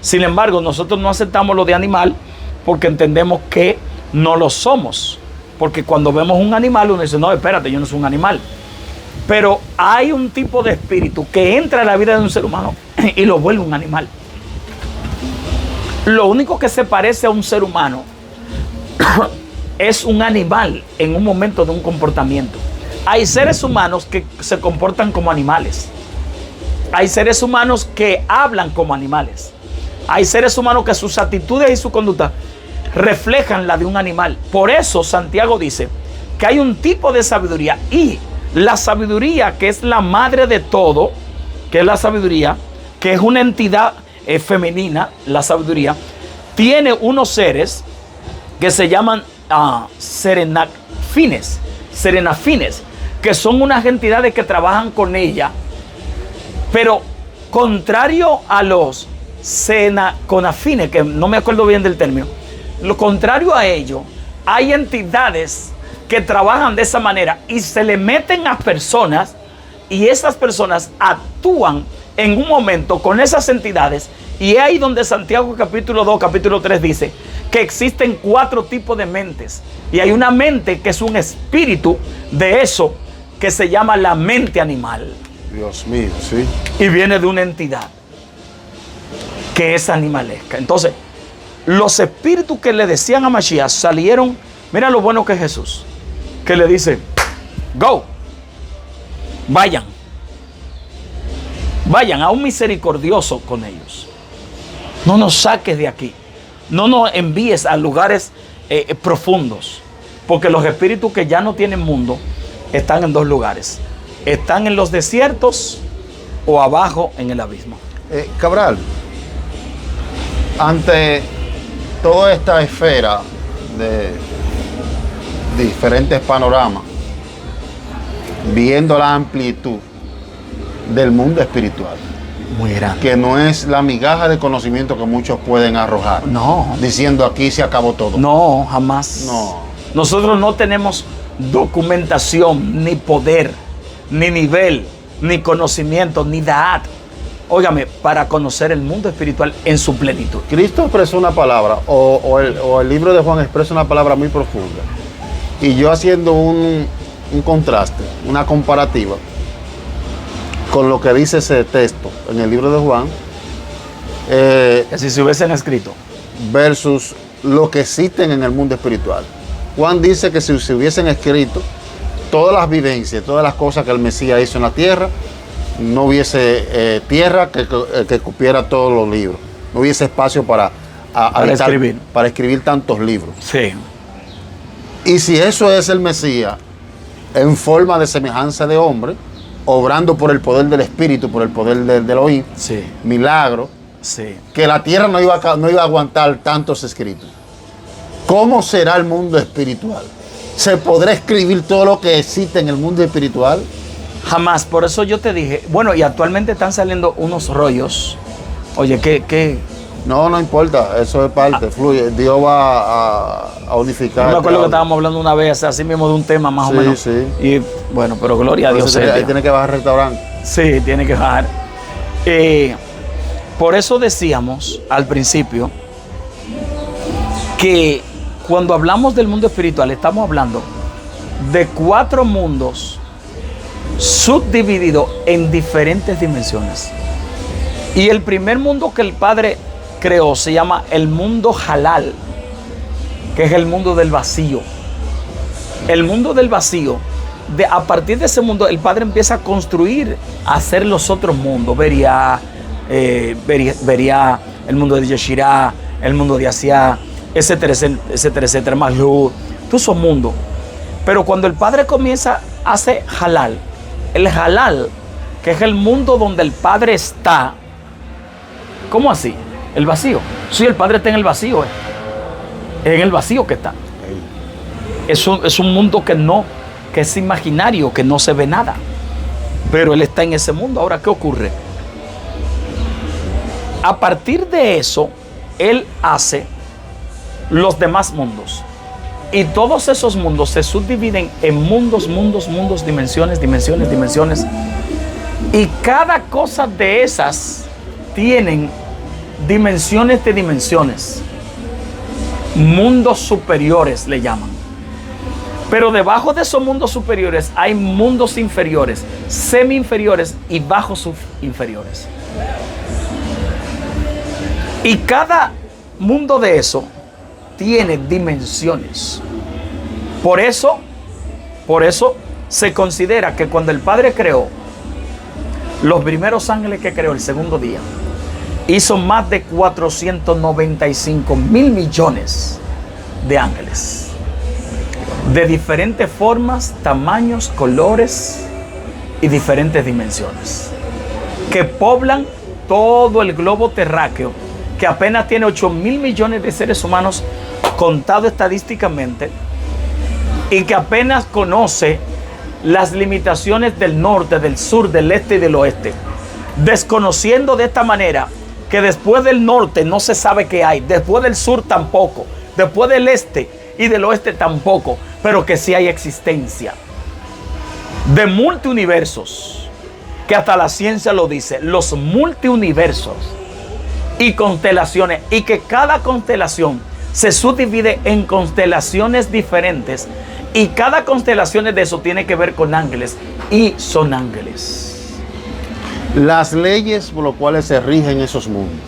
Sin embargo, nosotros no aceptamos lo de animal porque entendemos que no lo somos. Porque cuando vemos un animal, uno dice, no, espérate, yo no soy un animal. Pero hay un tipo de espíritu que entra en la vida de un ser humano y lo vuelve un animal. Lo único que se parece a un ser humano es un animal en un momento de un comportamiento. Hay seres humanos que se comportan como animales. Hay seres humanos que hablan como animales. Hay seres humanos que sus actitudes y su conducta reflejan la de un animal. Por eso Santiago dice que hay un tipo de sabiduría, y la sabiduría, que es la madre de todo, que es la sabiduría, que es una entidad femenina, la sabiduría, tiene unos seres que se llaman serenafines, que son unas entidades que trabajan con ella, pero contrario a los senaconafines, que no me acuerdo bien del término, lo contrario a ello, hay entidades que trabajan de esa manera y se le meten a personas, y esas personas actúan en un momento con esas entidades. Y es ahí donde Santiago capítulo 2, capítulo 3 dice que existen 4 tipos de mentes. Y hay una mente que es un espíritu de eso que se llama la mente animal. Dios mío, sí. Y viene de una entidad que es animalesca. Entonces, los espíritus que le decían a Mashiach salieron. Mira lo bueno que es Jesús, que le dice, go, vayan a un misericordioso con ellos. No nos saques de aquí. No nos envíes a lugares profundos. Porque los espíritus que ya no tienen mundo están en 2 lugares. Están en los desiertos o abajo en el abismo. Cabral, ante toda esta esfera de diferentes panoramas, viendo la amplitud del mundo espiritual, muy grande, que no es la migaja de conocimiento que muchos pueden arrojar, no, diciendo aquí se acabó todo. No, jamás. No. Nosotros no tenemos documentación, ni poder, ni nivel, ni conocimiento, ni edad, óigame, para conocer el mundo espiritual en su plenitud. Cristo expresó una palabra, o el libro de Juan expresa una palabra muy profunda. Y yo haciendo un contraste, una comparativa con lo que dice ese texto en el libro de Juan, que si se hubiesen escrito, versus lo que existen en el mundo espiritual. Juan dice que si se hubiesen escrito todas las vivencias, todas las cosas que el Mesías hizo en la tierra, no hubiese tierra que cupiera todos los libros. No hubiese espacio para escribir tantos libros. Sí. Y si eso es el Mesías, en forma de semejanza de hombre, obrando por el poder del Espíritu, por el poder del Elohim, Sí. milagro, Sí. que la tierra no iba a aguantar tantos escritos. ¿Cómo será el mundo espiritual ¿Se podrá escribir todo lo que existe en el mundo espiritual? Jamás. Por eso yo te dije, bueno, y actualmente están saliendo unos rollos. Oye, ¿qué? No importa, eso es parte, fluye. Dios va a unificar. No me acuerdo que estábamos hablando una vez así mismo de un tema más o menos. Sí. Y bueno, pero gloria a Dios. Ahí tiene que bajar al restaurante. Sí, tiene que bajar. Por eso decíamos al principio que cuando hablamos del mundo espiritual estamos hablando de 4 mundos subdivididos en diferentes dimensiones. Y el primer mundo que el Padre creó se llama el mundo halal, que es el mundo del vacío. El mundo del vacío, a partir de ese mundo el Padre empieza a construir, a hacer los otros mundos. Vería el mundo de Yeshirah, el mundo de Asia, etcétera, más luz, todos esos mundos. Pero cuando el Padre comienza, hace halal. El halal, que es el mundo donde el Padre está. ¿Cómo así? El vacío. Sí, el Padre está en el vacío. Es en el vacío que está. Es un mundo que es imaginario, que no se ve nada. Pero Él está en ese mundo. Ahora, ¿qué ocurre? A partir de eso, Él hace los demás mundos. Y todos esos mundos se subdividen en mundos, dimensiones. Y cada cosa de esas tienen dimensiones de dimensiones. Mundos superiores le llaman. Pero debajo de esos mundos superiores hay mundos inferiores, semi-inferiores y bajos inferiores. Y cada mundo de eso tiene dimensiones. Por eso se considera que cuando el Padre creó los primeros ángeles que creó el segundo día, hizo más de 495 mil millones de ángeles. De diferentes formas, tamaños, colores y diferentes dimensiones. Que poblan todo el globo terráqueo, que apenas tiene 8 mil millones de seres humanos contado estadísticamente, y que apenas conoce las limitaciones del norte, del sur, del este y del oeste, desconociendo de esta manera que después del norte no se sabe qué hay, después del sur tampoco, después del este y del oeste tampoco, pero que sí hay existencia de multiuniversos, que hasta la ciencia lo dice, los multiuniversos y constelaciones, y que cada constelación se subdivide en constelaciones diferentes, y cada constelación de eso tiene que ver con ángeles, y son ángeles. Las leyes por las cuales se rigen esos mundos,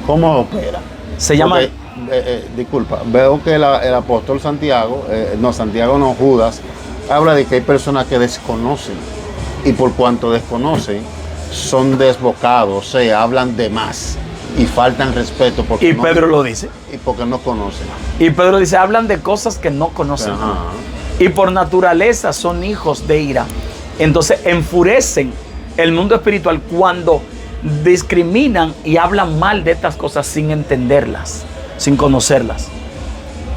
¿cómo opera? Se llama... disculpa, veo que el apóstol Santiago, Judas, habla de que hay personas que desconocen, y por cuanto desconocen, son desbocados, o sea, hablan de más y faltan respeto. Porque Pedro lo dice. Y porque no conocen. Y Pedro dice, hablan de cosas que no conocen. Ajá. Y por naturaleza son hijos de ira. Entonces enfurecen el mundo espiritual cuando discriminan y hablan mal de estas cosas sin entenderlas, sin conocerlas.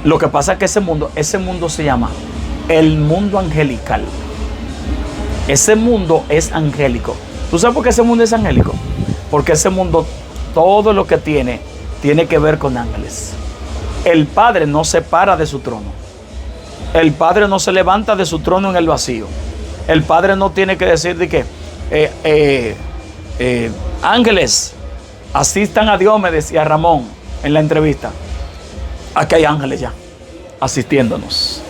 Lo que pasa es que ese mundo se llama el mundo angelical. Ese mundo es angélico. ¿Tú sabes por qué ese mundo es angélico? Porque ese mundo, todo lo que tiene que ver con ángeles. El Padre no se para de su trono. El Padre no se levanta de su trono en el vacío. El Padre no tiene que decir de que ángeles, asistan a Dios, me decía Ramón en la entrevista. Aquí hay ángeles ya, asistiéndonos.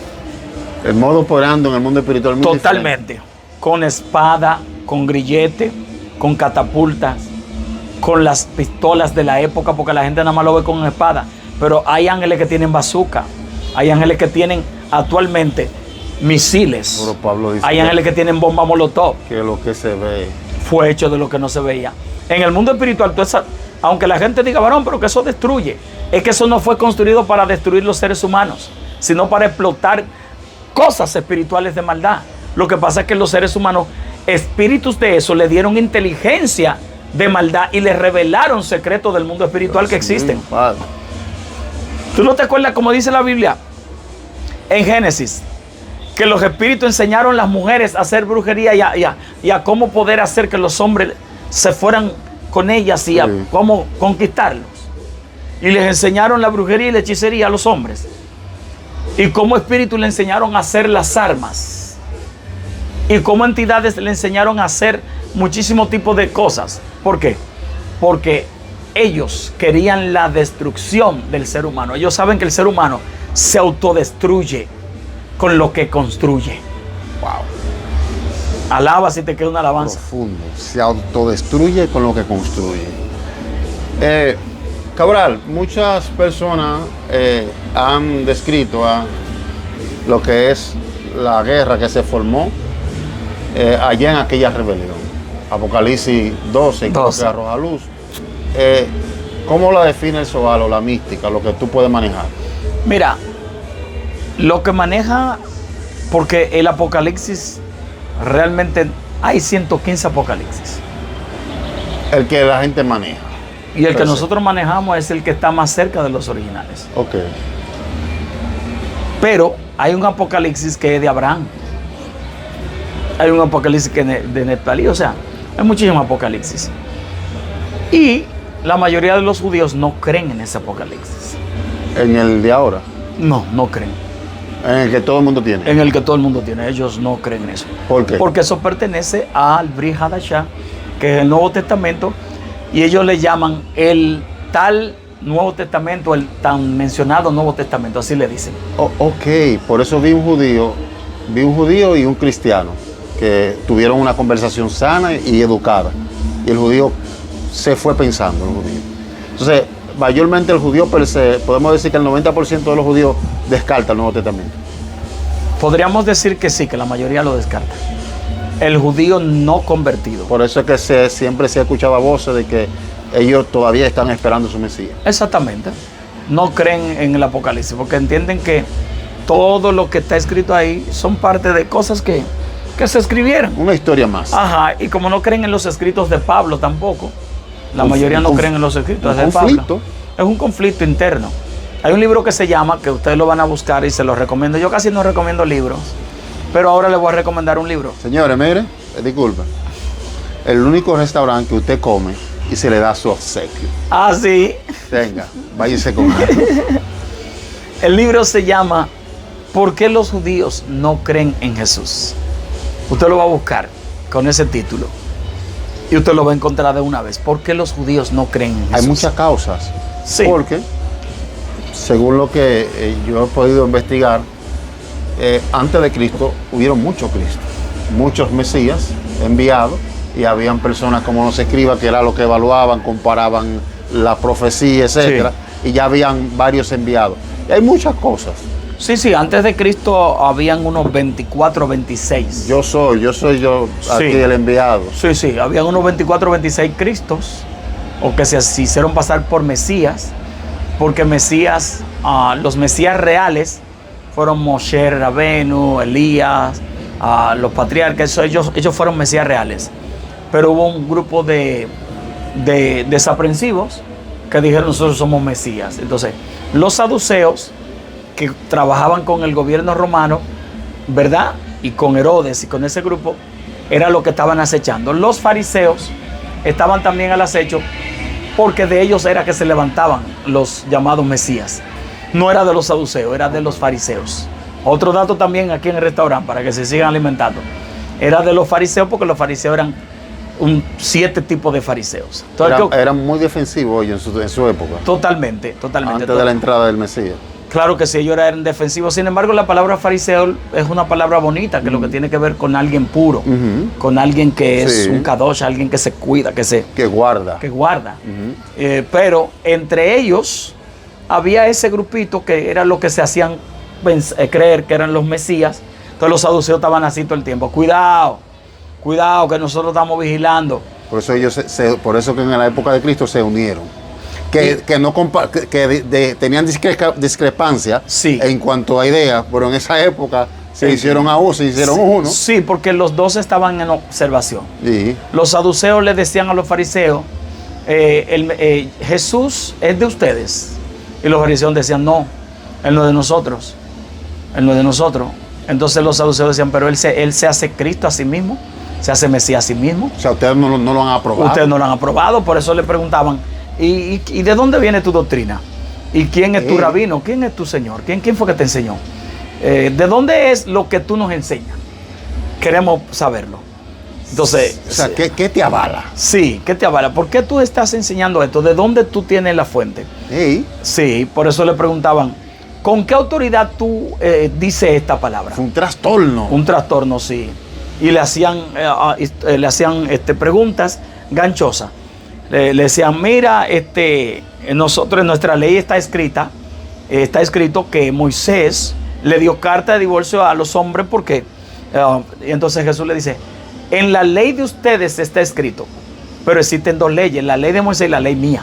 El modo operando en el mundo espiritual. Totalmente. Diferente. Con espada, con grillete, con catapultas, con las pistolas de la época, porque la gente nada más lo ve con espada. Pero hay ángeles que tienen bazooka. Hay ángeles que tienen actualmente misiles. Pero Pablo dice, hay ángeles que tienen bomba molotov. Que lo que se ve fue hecho de lo que no se veía. En el mundo espiritual, aunque la gente diga, varón, pero que eso destruye, es que eso no fue construido para destruir los seres humanos, sino para explotar cosas espirituales de maldad. Lo que pasa es que los seres humanos, espíritus de eso, le dieron inteligencia de maldad y le revelaron secretos del mundo espiritual que existen. ¿Tú no te acuerdas como dice la Biblia? En Génesis, que los espíritus enseñaron a las mujeres a hacer brujería y a cómo poder hacer que los hombres se fueran con ellas y a cómo conquistarlos. Y les enseñaron la brujería y la hechicería a los hombres. Y cómo espíritus le enseñaron a hacer las armas. Y cómo entidades le enseñaron a hacer muchísimos tipos de cosas. ¿Por qué? Porque ellos querían la destrucción del ser humano. Ellos saben que el ser humano se autodestruye con lo que construye. Wow. Alaba si te queda una alabanza. Profundo. Se autodestruye con lo que construye. Cabral, muchas personas han descrito lo que es la guerra que se formó allá en aquella rebelión. Apocalipsis 12, creo que arroja luz. ¿Cómo la define el Zohar o la mística, lo que tú puedes manejar? Mira, lo que maneja, porque el Apocalipsis, realmente hay 115 Apocalipsis. El que la gente maneja. Y el que nosotros manejamos es el que está más cerca de los originales. Ok. Pero hay un Apocalipsis que es de Abraham. Hay un Apocalipsis que es de Neftalí. O sea, hay muchísimos Apocalipsis. Y la mayoría de los judíos no creen en ese Apocalipsis. ¿En el de ahora? No creen. En el que todo el mundo tiene. En el que todo el mundo tiene. Ellos no creen en eso. ¿Por qué? Porque eso pertenece al Brit Hadashah, que es el Nuevo Testamento, y ellos le llaman el tal Nuevo Testamento, el tan mencionado Nuevo Testamento, así le dicen. Ok, por eso vi un judío y un cristiano que tuvieron una conversación sana y educada. Y el judío se fue pensando, el judío. Entonces, mayormente el judío, podemos decir que el 90% de los judíos descarta el Nuevo Testamento. Podríamos decir que sí, que la mayoría lo descarta. El judío no convertido. Por eso es que siempre se escuchaba voces de que ellos todavía están esperando su Mesías. Exactamente. No creen en el Apocalipsis porque entienden que todo lo que está escrito ahí son parte de cosas que se escribieron. Una historia más. Ajá, y como no creen en los escritos de Pablo tampoco, la mayoría no creen en los escritos de Pablo. Es un conflicto interno. Hay un libro que se llama, que ustedes lo van a buscar y se lo recomiendo. Yo casi no recomiendo libros, pero ahora les voy a recomendar un libro. Señores, mire, disculpen. El único restaurante que usted come y se le da su obsequio. Ah, sí. Venga, váyase con él. El libro se llama ¿Por qué los judíos no creen en Jesús? Usted lo va a buscar con ese título y usted lo va a encontrar de una vez. ¿Por qué los judíos no creen en Jesús? Hay muchas causas. Sí. Porque, según lo que yo he podido investigar, antes de Cristo hubieron muchos Cristos, muchos Mesías enviados, y habían personas como los escribas que era lo que evaluaban, comparaban la profecía, etcétera, y ya habían varios enviados. Y hay muchas cosas. Sí, antes de Cristo habían unos 24, 26. Yo soy aquí el enviado. Sí, habían unos 24, 26 Cristos, o que se hicieron pasar por Mesías, porque Mesías, los Mesías reales fueron Moshe Rabenu, Elías, los patriarcas, ellos fueron Mesías reales. Pero hubo un grupo de desaprensivos que dijeron nosotros somos Mesías. Entonces, los saduceos, que trabajaban con el gobierno romano, ¿verdad? Y con Herodes y con ese grupo, era lo que estaban acechando. Los fariseos estaban también al acecho, porque de ellos era que se levantaban los llamados Mesías. No era de los saduceos, era de los fariseos. Otro dato también aquí en el restaurante, para que se sigan alimentando. Era de los fariseos, porque los fariseos eran 7 tipos de fariseos. Entonces, eran muy defensivos ellos en su época. Totalmente. Antes de la entrada del Mesías. Claro que sí, ellos eran defensivos. Sin embargo, la palabra fariseo es una palabra bonita, que lo que tiene que ver con alguien puro, con alguien que es un kadosh, alguien que se cuida, que guarda. Pero entre ellos había ese grupito que era lo que se hacían creer que eran los Mesías. Entonces los saduceos estaban así todo el tiempo. Cuidado, que nosotros estamos vigilando. Por eso por eso que en la época de Cristo se unieron. Que tenían discrepancia en cuanto a ideas, pero en esa época se hicieron uno. Sí, porque los dos estaban en observación. Sí. Los saduceos le decían a los fariseos, Jesús es de ustedes. Y los fariseos decían, no, él no es de nosotros. Entonces los saduceos decían, pero él se hace Cristo a sí mismo, se hace Mesías a sí mismo. O sea, ustedes no lo han aprobado. Ustedes no lo han aprobado, por eso le preguntaban, ¿y de dónde viene tu doctrina? ¿Y quién es tu rabino? ¿Quién es tu señor? ¿Quién fue que te enseñó? ¿De dónde es lo que tú nos enseñas? Queremos saberlo. Entonces, o sea, ¿qué te avala? Sí, ¿qué te avala? ¿Por qué tú estás enseñando esto? ¿De dónde tú tienes la fuente? Sí, por eso le preguntaban, ¿con qué autoridad tú dices esta palabra? Fue un trastorno. Un trastorno, sí. Y le hacían preguntas ganchosas. Le decían, mira, nosotros en nuestra ley está escrito que Moisés le dio carta de divorcio a los hombres porque, y entonces Jesús le dice, en la ley de ustedes está escrito, pero existen dos leyes, la ley de Moisés y la ley mía.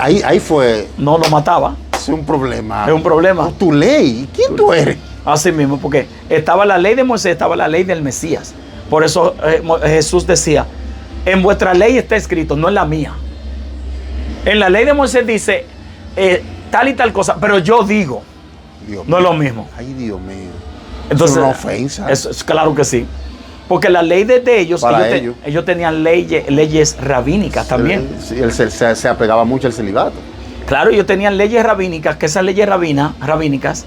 Ahí fue. No lo mataba. Es un problema. Es un problema. Tu ley. ¿Quién tú eres? Así mismo, porque estaba la ley de Moisés, estaba la ley del Mesías. Por eso Jesús decía, en vuestra ley está escrito, no en la mía. En la ley de Moisés dice tal y tal cosa, pero yo digo, no es lo mismo. Ay, Dios mío. Entonces, es una ofensa. Claro que sí. Porque la ley de ellos, ellos tenían leyes rabínicas también. Sí, él se apegaba mucho al celibato. Claro, ellos tenían leyes rabínicas, que esas leyes rabínicas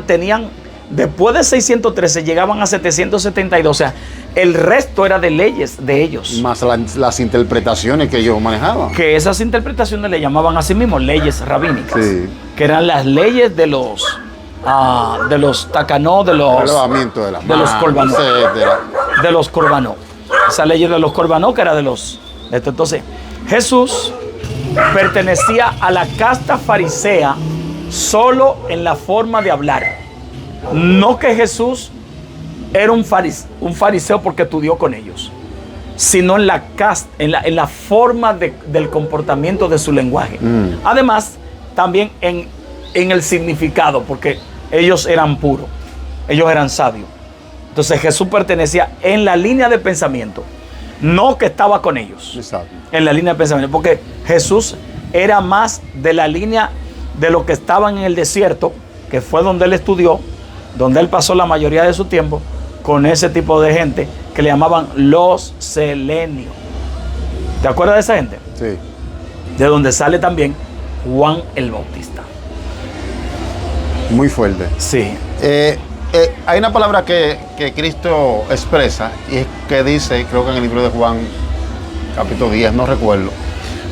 tenían, después de 613 llegaban a 772, o sea, el resto era de leyes de ellos. Más las interpretaciones que ellos manejaban. Que esas interpretaciones le llamaban a sí mismos leyes rabínicas. Sí. Que eran las leyes de los tacanó, de los corbanó. De los corbanó. Esa ley de los corbanó que era de los... Entonces, Jesús pertenecía a la casta farisea solo en la forma de hablar. No que Jesús era un fariseo porque estudió con ellos, sino en la forma del comportamiento de su lenguaje. Además, también en el significado, porque ellos eran puros, ellos eran sabios. Entonces Jesús pertenecía en la línea de pensamiento, no que estaba con ellos. Exacto. En la línea de pensamiento, porque Jesús era más de la línea de lo que estaban en el desierto, que fue donde él estudió, donde él pasó la mayoría de su tiempo, con ese tipo de gente que le llamaban los selenios. ¿Te acuerdas de esa gente? Sí. De donde sale también Juan el Bautista. Muy fuerte. Sí. Hay una palabra que Cristo expresa y es que dice, creo que en el libro de Juan, capítulo 10, no recuerdo,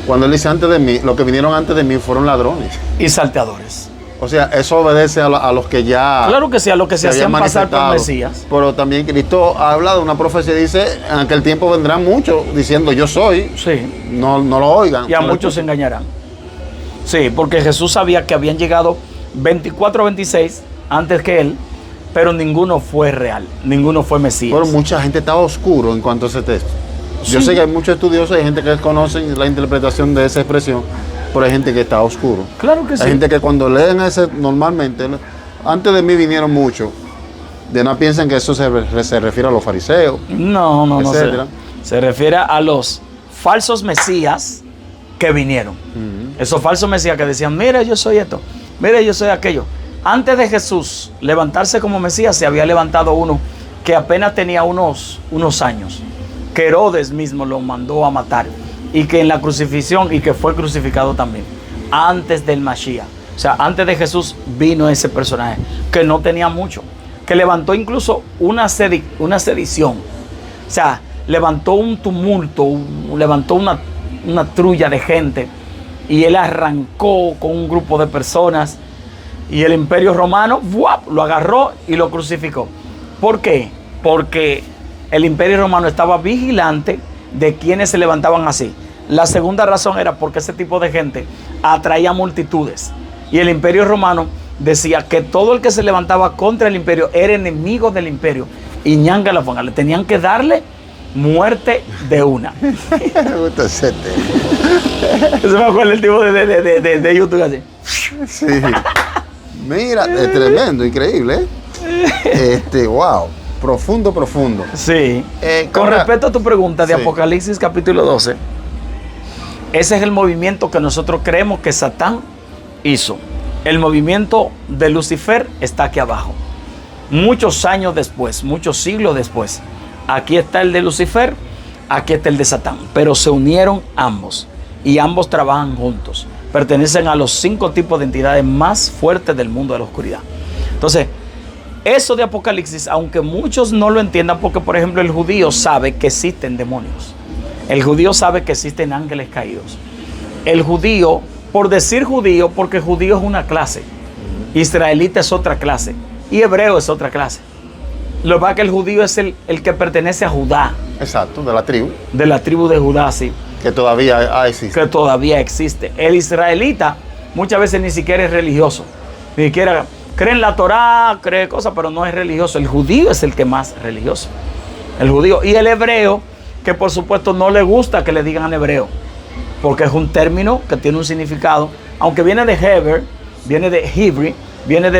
cuando él dice, antes de mí, los que vinieron antes de mí fueron ladrones y salteadores. O sea, eso obedece a los que ya... Claro que sí, a los que se hacían pasar por Mesías. Pero también Cristo habla de una profecía y dice, en aquel tiempo vendrán muchos diciendo, yo soy. Sí. No lo oigan. Y a muchos se engañarán. Sí, porque Jesús sabía que habían llegado 24 o 26 antes que él, pero ninguno fue real, ninguno fue Mesías. Pero mucha gente estaba oscuro en cuanto a ese texto. Sí. Yo sé que hay muchos estudiosos, hay gente que desconocen la interpretación de esa expresión, pero hay gente que está oscuro. Claro que sí. Hay gente que cuando leen ese, normalmente, antes de mí vinieron muchos, de no piensan que eso se refiere a los fariseos. No. Se refiere a los falsos mesías que vinieron. Esos falsos mesías que decían, mira, yo soy esto, mira, yo soy aquello. Antes de Jesús levantarse como Mesías, se había levantado uno que apenas tenía unos años, que Herodes mismo lo mandó a matar, y que en la crucifixión, y que fue crucificado también, antes del Mashiach. O sea, antes de Jesús vino ese personaje, que no tenía mucho, que levantó incluso una sedición. O sea, levantó un tumulto, levantó una trulla de gente, y él arrancó con un grupo de personas, y el Imperio Romano lo agarró y lo crucificó. ¿Por qué? Porque el Imperio Romano estaba vigilante de quienes se levantaban así. La segunda razón era porque ese tipo de gente atraía multitudes, y el Imperio Romano decía que todo el que se levantaba contra el imperio era enemigo del imperio, y ñanga la ponga, le tenían que darle muerte de una. Me gusta ese tema. Eso me acuerdo el tipo de YouTube así. Sí. Mira, es tremendo, increíble. Wow. Profundo. Sí. Con respecto a tu pregunta de Apocalipsis capítulo 12, ese es el movimiento que nosotros creemos que Satán hizo. El movimiento de Lucifer está aquí abajo. muchos años después, muchos siglos después. Aquí está el de Lucifer, aquí está el de Satán, pero se unieron ambos y ambos trabajan juntos. Pertenecen a los 5 tipos de entidades más fuertes del mundo de la oscuridad. Entonces, eso de Apocalipsis, aunque muchos no lo entiendan, porque por ejemplo el judío sabe que existen demonios. El judío sabe que existen ángeles caídos. El judío, por decir judío, porque judío es una clase, israelita es otra clase y hebreo es otra clase. Lo que pasa es que el judío es el que pertenece a Judá. Exacto, de la tribu. De la tribu de Judá, sí. Que todavía existe. Que todavía existe. El israelita muchas veces ni siquiera es religioso. Ni siquiera cree en la Torá, cree cosas, pero no es religioso. El judío es el que más religioso. El judío. Y el hebreo, que por supuesto no le gusta que le digan hebreo, porque es un término que tiene un significado, aunque viene de Heber, viene de Hebrew, viene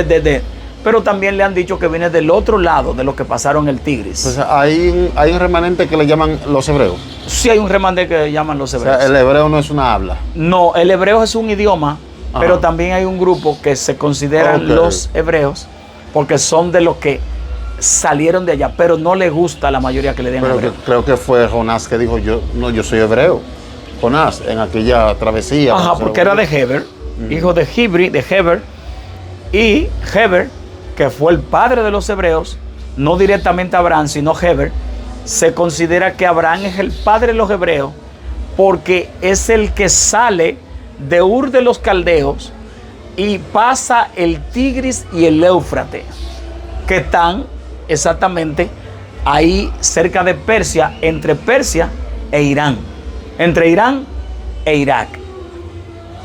pero también le han dicho que viene del otro lado de lo que pasaron el Tigris. Pues hay un remanente que le llaman los hebreos. Sí, hay un remanente que llaman los hebreos. O sea, el hebreo no es una habla. No, el hebreo es un idioma, ajá, pero también hay un grupo que se consideran los hebreos, porque son de los que salieron de allá, pero no le gusta a la mayoría que le den hebreo. Creo que fue Jonás que dijo, yo soy hebreo. Jonás, en aquella travesía. Ajá, porque era de Heber, hijo de Hebri, de Heber, y Heber, que fue el padre de los hebreos, no directamente Abraham, sino Heber, se considera que Abraham es el padre de los hebreos porque es el que sale de Ur de los Caldeos y pasa el Tigris y el Éufrates, que están exactamente ahí cerca de Persia, entre Persia e Irán, entre Irán e Irak.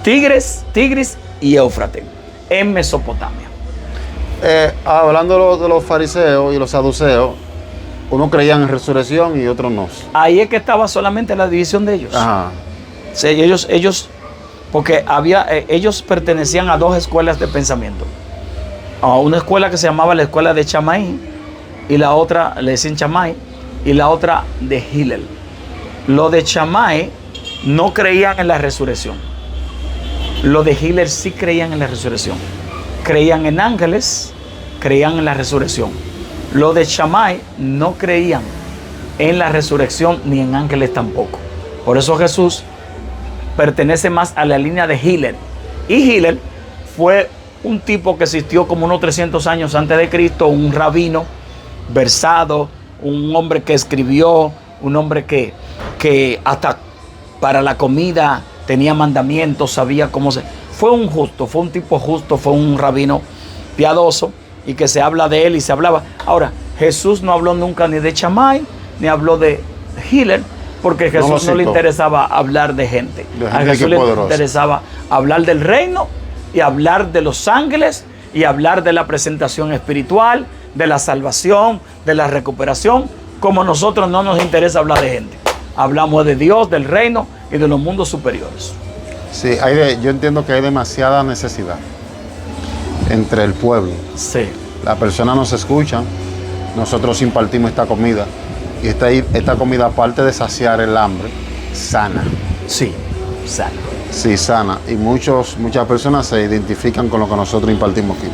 Tigris y Éufrates, en Mesopotamia. Hablando de los fariseos y los saduceos, unos creían en resurrección y otros no. Ahí es que estaba solamente la división de ellos. Ajá. Sí, ellos porque ellos pertenecían a 2 escuelas de pensamiento. A una escuela que se llamaba la escuela de Chamay, y la otra, le decían Chamay, y la otra de Hillel. Los de Chamay no creían en la resurrección. Los de Hillel sí creían en la resurrección. Creían en ángeles, creían en la resurrección. Los de Shammai no creían en la resurrección ni en ángeles tampoco. Por eso Jesús pertenece más a la línea de Hillel. Y Hillel fue un tipo que existió como unos 300 años antes de Cristo, un rabino versado, un hombre que escribió, un hombre que hasta para la comida tenía mandamientos, sabía cómo se... Fue un justo, fue un tipo justo, fue un rabino piadoso y que se habla de él y se hablaba. Ahora, Jesús no habló nunca ni de Shammai, ni habló de Hillel, porque a Jesús no le interesaba hablar de gente. A Jesús le interesaba hablar del reino y hablar de los ángeles y hablar de la presentación espiritual, de la salvación, de la recuperación, como nosotros no nos interesa hablar de gente. Hablamos de Dios, del reino y de los mundos superiores. Sí, yo entiendo que hay demasiada necesidad entre el pueblo. Sí. La persona nos escucha, nosotros impartimos esta comida y esta comida, aparte de saciar el hambre, sana. Sí, sana. Sí, sana. Y muchas personas se identifican con lo que nosotros impartimos aquí.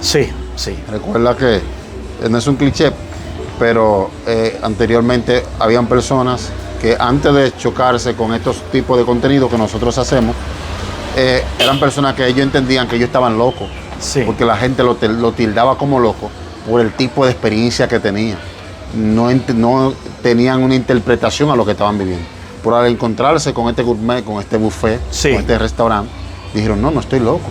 Sí, sí. Recuerda que no es un cliché, pero anteriormente habían personas que antes de chocarse con estos tipos de contenido que nosotros hacemos, eran personas que ellos entendían que ellos estaban locos, sí, porque la gente lo tildaba como loco por el tipo de experiencia que tenían. No tenían una interpretación a lo que estaban viviendo. Por al encontrarse con este gourmet, con este buffet, sí, con este restaurante, dijeron, no estoy loco.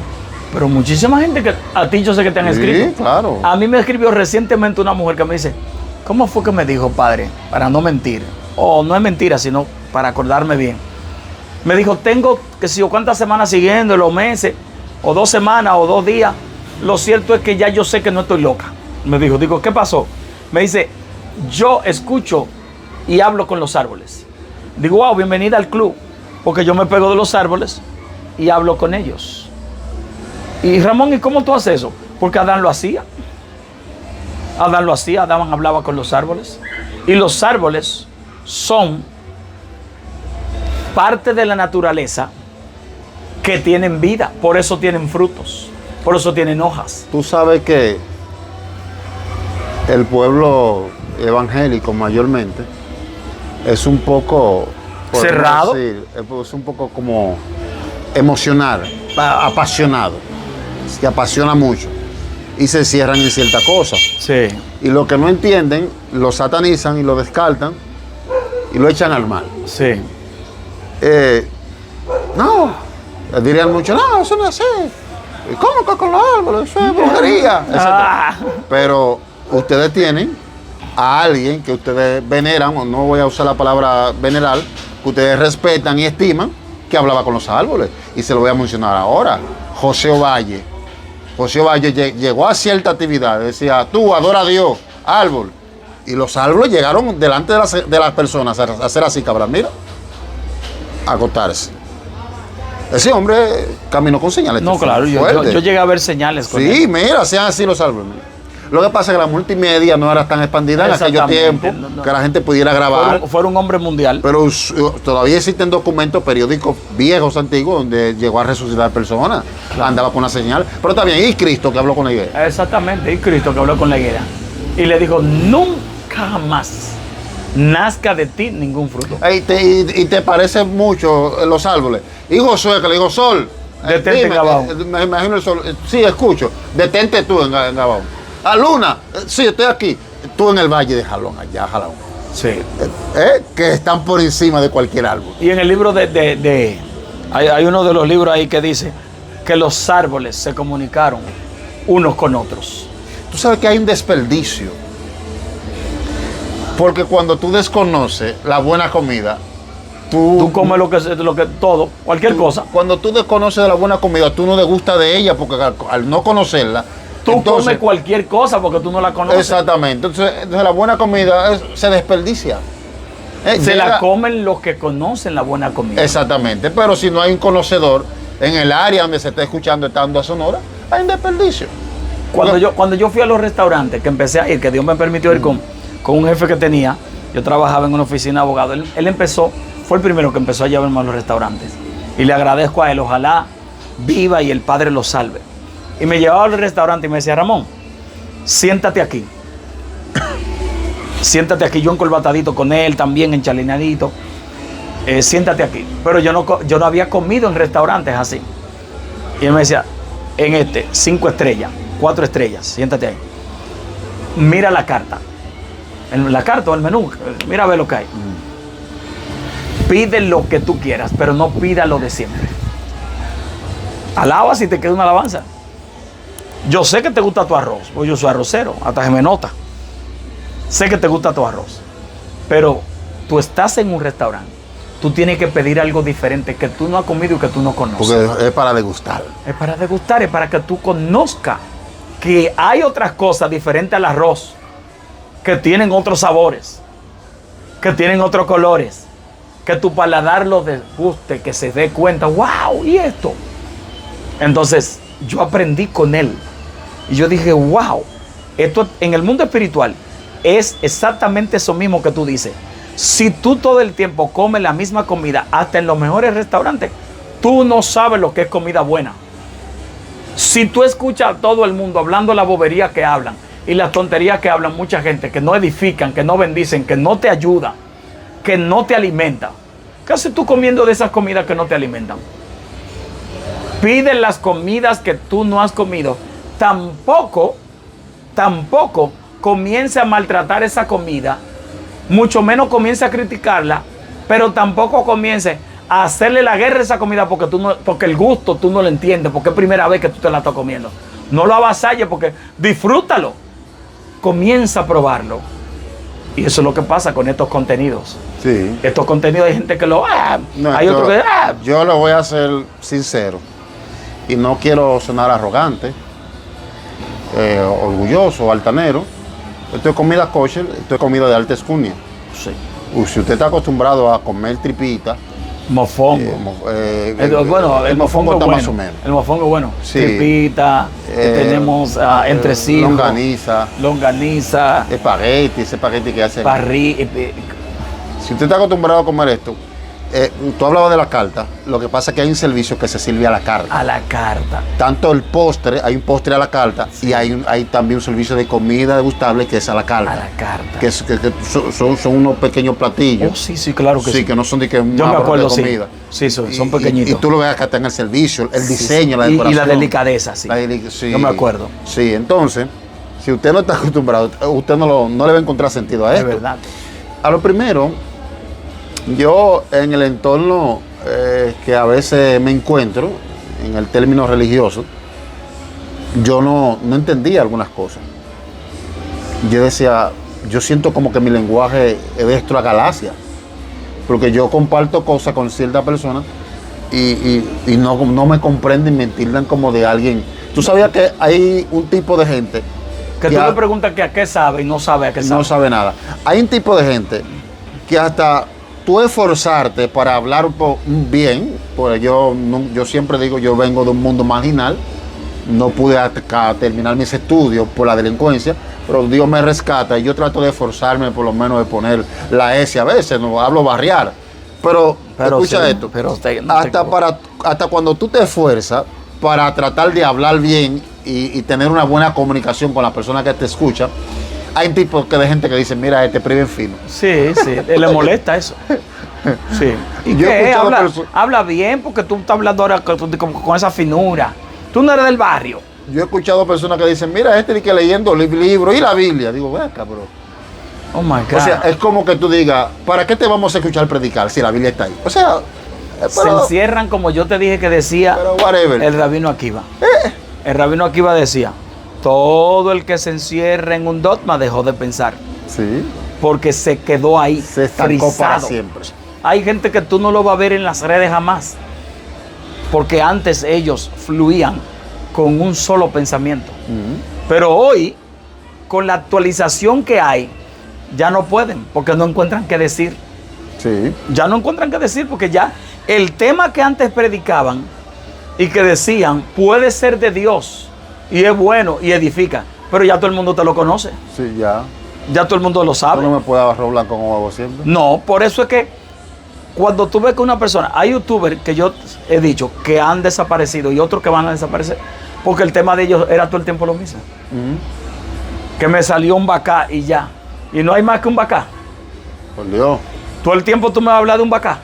Pero muchísima gente que a ti yo sé que te han escrito. Sí, claro. A mí me escribió recientemente una mujer que me dice, ¿cómo fue que me dijo, padre? Para no mentir. O no es mentira, sino para acordarme bien. Me dijo, tengo que si yo cuántas semanas siguiéndolo, meses, o 2 semanas, o 2 días. Lo cierto es que ya yo sé que no estoy loca. Me digo, ¿qué pasó? Me dice, yo escucho y hablo con los árboles. Digo, wow, bienvenida al club. Porque yo me pego de los árboles y hablo con ellos. Y Ramón, ¿y cómo tú haces eso? Porque Adán lo hacía. Adán hablaba con los árboles. Y los árboles son parte de la naturaleza que tienen vida, por eso tienen frutos, por eso tienen hojas. Tú sabes que el pueblo evangélico mayormente es un poco cerrado, es un poco como emocional, apasionado, se apasiona mucho y se cierran en ciertas cosas. Sí. Y lo que no entienden, lo satanizan y lo descartan y lo echan al mal. Sí. No, dirían mucho, no, eso no es así. ¿Cómo que con los árboles? Eso es brujería. Pero ustedes tienen a alguien que ustedes veneran, o no voy a usar la palabra venerar, que ustedes respetan y estiman, que hablaba con los árboles. Y se lo voy a mencionar ahora. José Ovalle. José Ovalle llegó a cierta actividad, decía, tú adora a Dios, árbol. Y los árboles llegaron delante de las personas a hacer así, cabrón, mira, a acostarse. Ese hombre caminó con señales. No, claro, yo llegué a ver señales con él. Sí, mira, hacían así los árboles. Lo que pasa es que la multimedia no era tan expandida en aquellos tiempos, que la gente pudiera grabar. Fuera un hombre mundial. Pero todavía existen documentos periódicos viejos, antiguos, donde llegó a resucitar personas. Claro. Andaba con una señal. Pero también, y Cristo que habló con la higuera. Exactamente, y Cristo que habló con la higuera. Y le dijo, nunca más nazca de ti ningún fruto. Y te parece mucho los árboles. Y Josué que le dijo, Sol, detente en Gabaón. Me imagino el sol. Sí, escucho. Detente tú en Gabaón. A Luna, sí, estoy aquí. Tú en el valle de Jalón, allá, Jalón. Sí. Que están por encima de cualquier árbol. Y en el libro hay uno de los libros ahí que dice que los árboles se comunicaron unos con otros. Tú sabes que hay un desperdicio. Porque cuando tú desconoces la buena comida, tú comes todo, cualquier cosa. Cuando tú desconoces de la buena comida, tú no degustas de ella, porque al no conocerla, tú comes cualquier cosa porque tú no la conoces. Exactamente. Entonces la buena comida se desperdicia. La comen los que conocen la buena comida. Exactamente. Pero si no hay un conocedor en el área donde se está escuchando esta onda sonora, hay un desperdicio. Cuando yo fui a los restaurantes, que empecé a ir, que Dios me permitió ir con un jefe que tenía, yo trabajaba en una oficina de abogado. Él fue el primero que empezó a llevarme a los restaurantes. Y le agradezco a él. Ojalá viva y el Padre lo salve. Y me llevaba al restaurante y me decía, Ramón, siéntate aquí. Siéntate aquí, yo encorbatadito con él, también enchalinadito. Siéntate aquí. Pero yo no había comido en restaurantes así. Y él me decía, en 5 estrellas, 4 estrellas, siéntate ahí. Mira la carta. La carta o el menú, mira a ver lo que hay. Pide lo que tú quieras, pero no pida lo de siempre. Alaba si te queda una alabanza. Yo sé que te gusta tu arroz, porque yo soy arrocero, hasta se me nota. Sé que te gusta tu arroz, pero tú estás en un restaurante, tú tienes que pedir algo diferente que tú no has comido y que tú no conoces. Porque es para degustar. Es para degustar, es para que tú conozcas que hay otras cosas diferentes al arroz, que tienen otros sabores, que tienen otros colores, que tu paladar lo deguste, que se dé cuenta, wow, ¿y esto? Entonces, yo aprendí con él. Y yo dije, wow, esto en el mundo espiritual es exactamente eso mismo que tú dices. Si tú todo el tiempo comes la misma comida, hasta en los mejores restaurantes, tú no sabes lo que es comida buena. Si tú escuchas a todo el mundo hablando la bobería que hablan y las tonterías que hablan mucha gente, que no edifican, que no bendicen, que no te ayudan, que no te alimentan, ¿qué haces tú comiendo de esas comidas que no te alimentan? Pide las comidas que tú no has comido. Tampoco comience a maltratar esa comida, mucho menos comience a criticarla, pero tampoco comience a hacerle la guerra a esa comida porque el gusto tú no lo entiendes, porque es primera vez que tú te la estás comiendo. No lo avasalles, porque disfrútalo. Comienza a probarlo. Y eso es lo que pasa con estos contenidos. Sí. Estos contenidos hay gente que Yo lo voy a ser sincero. Y no quiero sonar arrogante, orgulloso, altanero. Esto es comida kosher, esto es comida de alta escunia. Sí. Si usted está acostumbrado a comer tripita, mofongo. El mofongo está bueno, más o menos. El mofongo es bueno. Sí. Tripita, tenemos entrecillo, longaniza, espagueti, ese espagueti que hace. parrilla. Si usted está acostumbrado a comer esto, tú hablabas de la carta, lo que pasa es que hay un servicio que se sirve a la carta. A la carta. Tanto el postre, hay un postre a la carta, sí. Y hay también un servicio de comida degustable que es a la carta. A la carta. Que son unos pequeños platillos. Oh, sí, claro que sí. Sí, que no son de que yo me acuerdo, de comida. Sí, son pequeñitos. Y tú lo ves acá está en el servicio, el diseño, la decoración. Y la delicadeza, sí. Sí. Yo me acuerdo. Sí, entonces, si usted no está acostumbrado, usted no le va a encontrar sentido a esto. Es verdad. A lo primero, yo en el entorno que a veces me encuentro, en el término religioso, yo no entendía algunas cosas. Yo decía, yo siento como que mi lenguaje es de extra galaxia, porque yo comparto cosas con ciertas personas y no me comprenden, me tildan como de alguien. Tú sabías que hay un tipo de gente que tú le preguntas que a qué sabe y no sabe a qué sabe. No sabe nada. Hay un tipo de gente que hasta tú esforzarte para hablar bien, pues yo siempre digo, yo vengo de un mundo marginal, no pude terminar mis estudios por la delincuencia, pero Dios me rescata y yo trato de esforzarme por lo menos de poner la S a veces, no hablo barrial. Pero escucha sí, esto, pero hasta cuando tú te esfuerzas para tratar de hablar bien y tener una buena comunicación con la persona que te escucha, hay tipos de gente que dice, mira, este priven fino. Sí, le molesta eso. Sí. ¿Y qué? Habla bien porque tú estás hablando ahora con esa finura. Tú no eres del barrio. Yo he escuchado personas que dicen, mira, que leyendo libros y la Biblia. Digo, ve acá, bro. Oh my God. O sea, es como que tú digas, ¿para qué te vamos a escuchar predicar si la Biblia está ahí? O sea, se encierran como yo te dije que decía el rabino Akiva. El rabino Akiva decía, todo el que se encierra en un dogma dejó de pensar. Sí. Porque se quedó ahí. Se estancó para siempre. Hay gente que tú no lo vas a ver en las redes jamás. Porque antes ellos fluían con un solo pensamiento. Pero hoy, con la actualización que hay, ya no pueden, porque no encuentran qué decir. Sí. Ya no encuentran qué decir, porque ya el tema que antes predicaban y que decían puede ser de Dios y es bueno y edifica, pero ya todo el mundo te lo conoce. Sí, ya. Ya todo el mundo lo sabe. ¿Tú no me puedes dar arroz blanco como hago siempre? No, por eso es que cuando tú ves que una persona, hay youtubers que yo he dicho que han desaparecido y otros que van a desaparecer, porque el tema de ellos era todo el tiempo lo mismo. Que me salió un bacá y ya. Y no hay más que un bacá. Por Dios. Todo el tiempo tú me vas a hablar de un bacá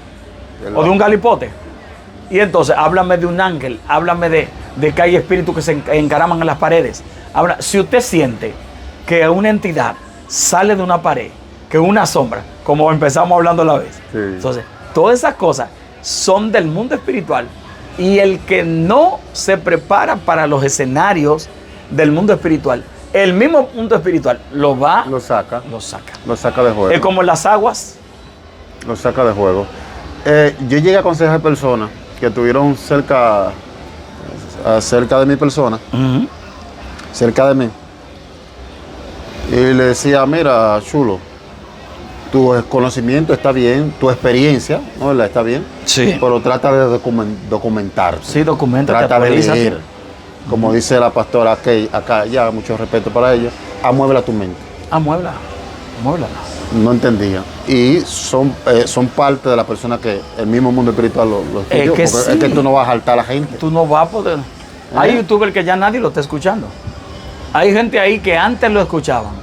o de un galipote. Y entonces háblame de un ángel, háblame de que hay espíritus que se encaraman en las paredes. Si usted siente que una entidad sale de una pared, que una sombra, como empezamos hablando a la vez. Sí. Entonces, todas esas cosas son del mundo espiritual y el que no se prepara para los escenarios del mundo espiritual, el mismo mundo espiritual lo saca de juego. Es como en las aguas. Lo saca de juego. Yo llegué a aconsejar personas que estuvieron cerca de mi persona, cerca de mí, y le decía, mira, chulo, tu conocimiento está bien, tu experiencia, ¿no? Está bien, sí, pero trata de documentarte. Sí, documentate. Trata de leer. Como dice la pastora acá, ya, mucho respeto para ella, amuebla tu mente. Amuéblala. No entendía. Y son parte de la persona que el mismo mundo espiritual lo estudió. Es que tú no vas a saltar a la gente. Tú no vas a poder. Hay youtubers que ya nadie lo está escuchando. Hay gente ahí que antes lo escuchaban,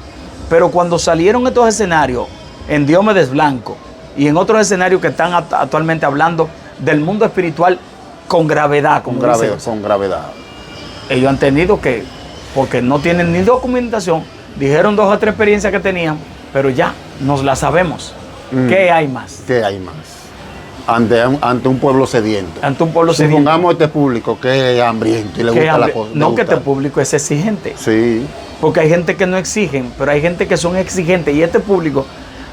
pero cuando salieron estos escenarios en Diomedes Blanco y en otros escenarios que están actualmente hablando del mundo espiritual con gravedad. Con gravedad. Ellos han tenido que, porque no tienen ni documentación, dijeron 2 o 3 experiencias que tenían, pero ya nos la sabemos. ¿Qué hay más? ¿Qué hay más? Ante un pueblo sediento. Ante un pueblo sediento. Supongamos este público que es hambriento y le gusta la cosa. No, que este público es exigente. Sí. Porque hay gente que no exigen, pero hay gente que son exigentes. Y este público,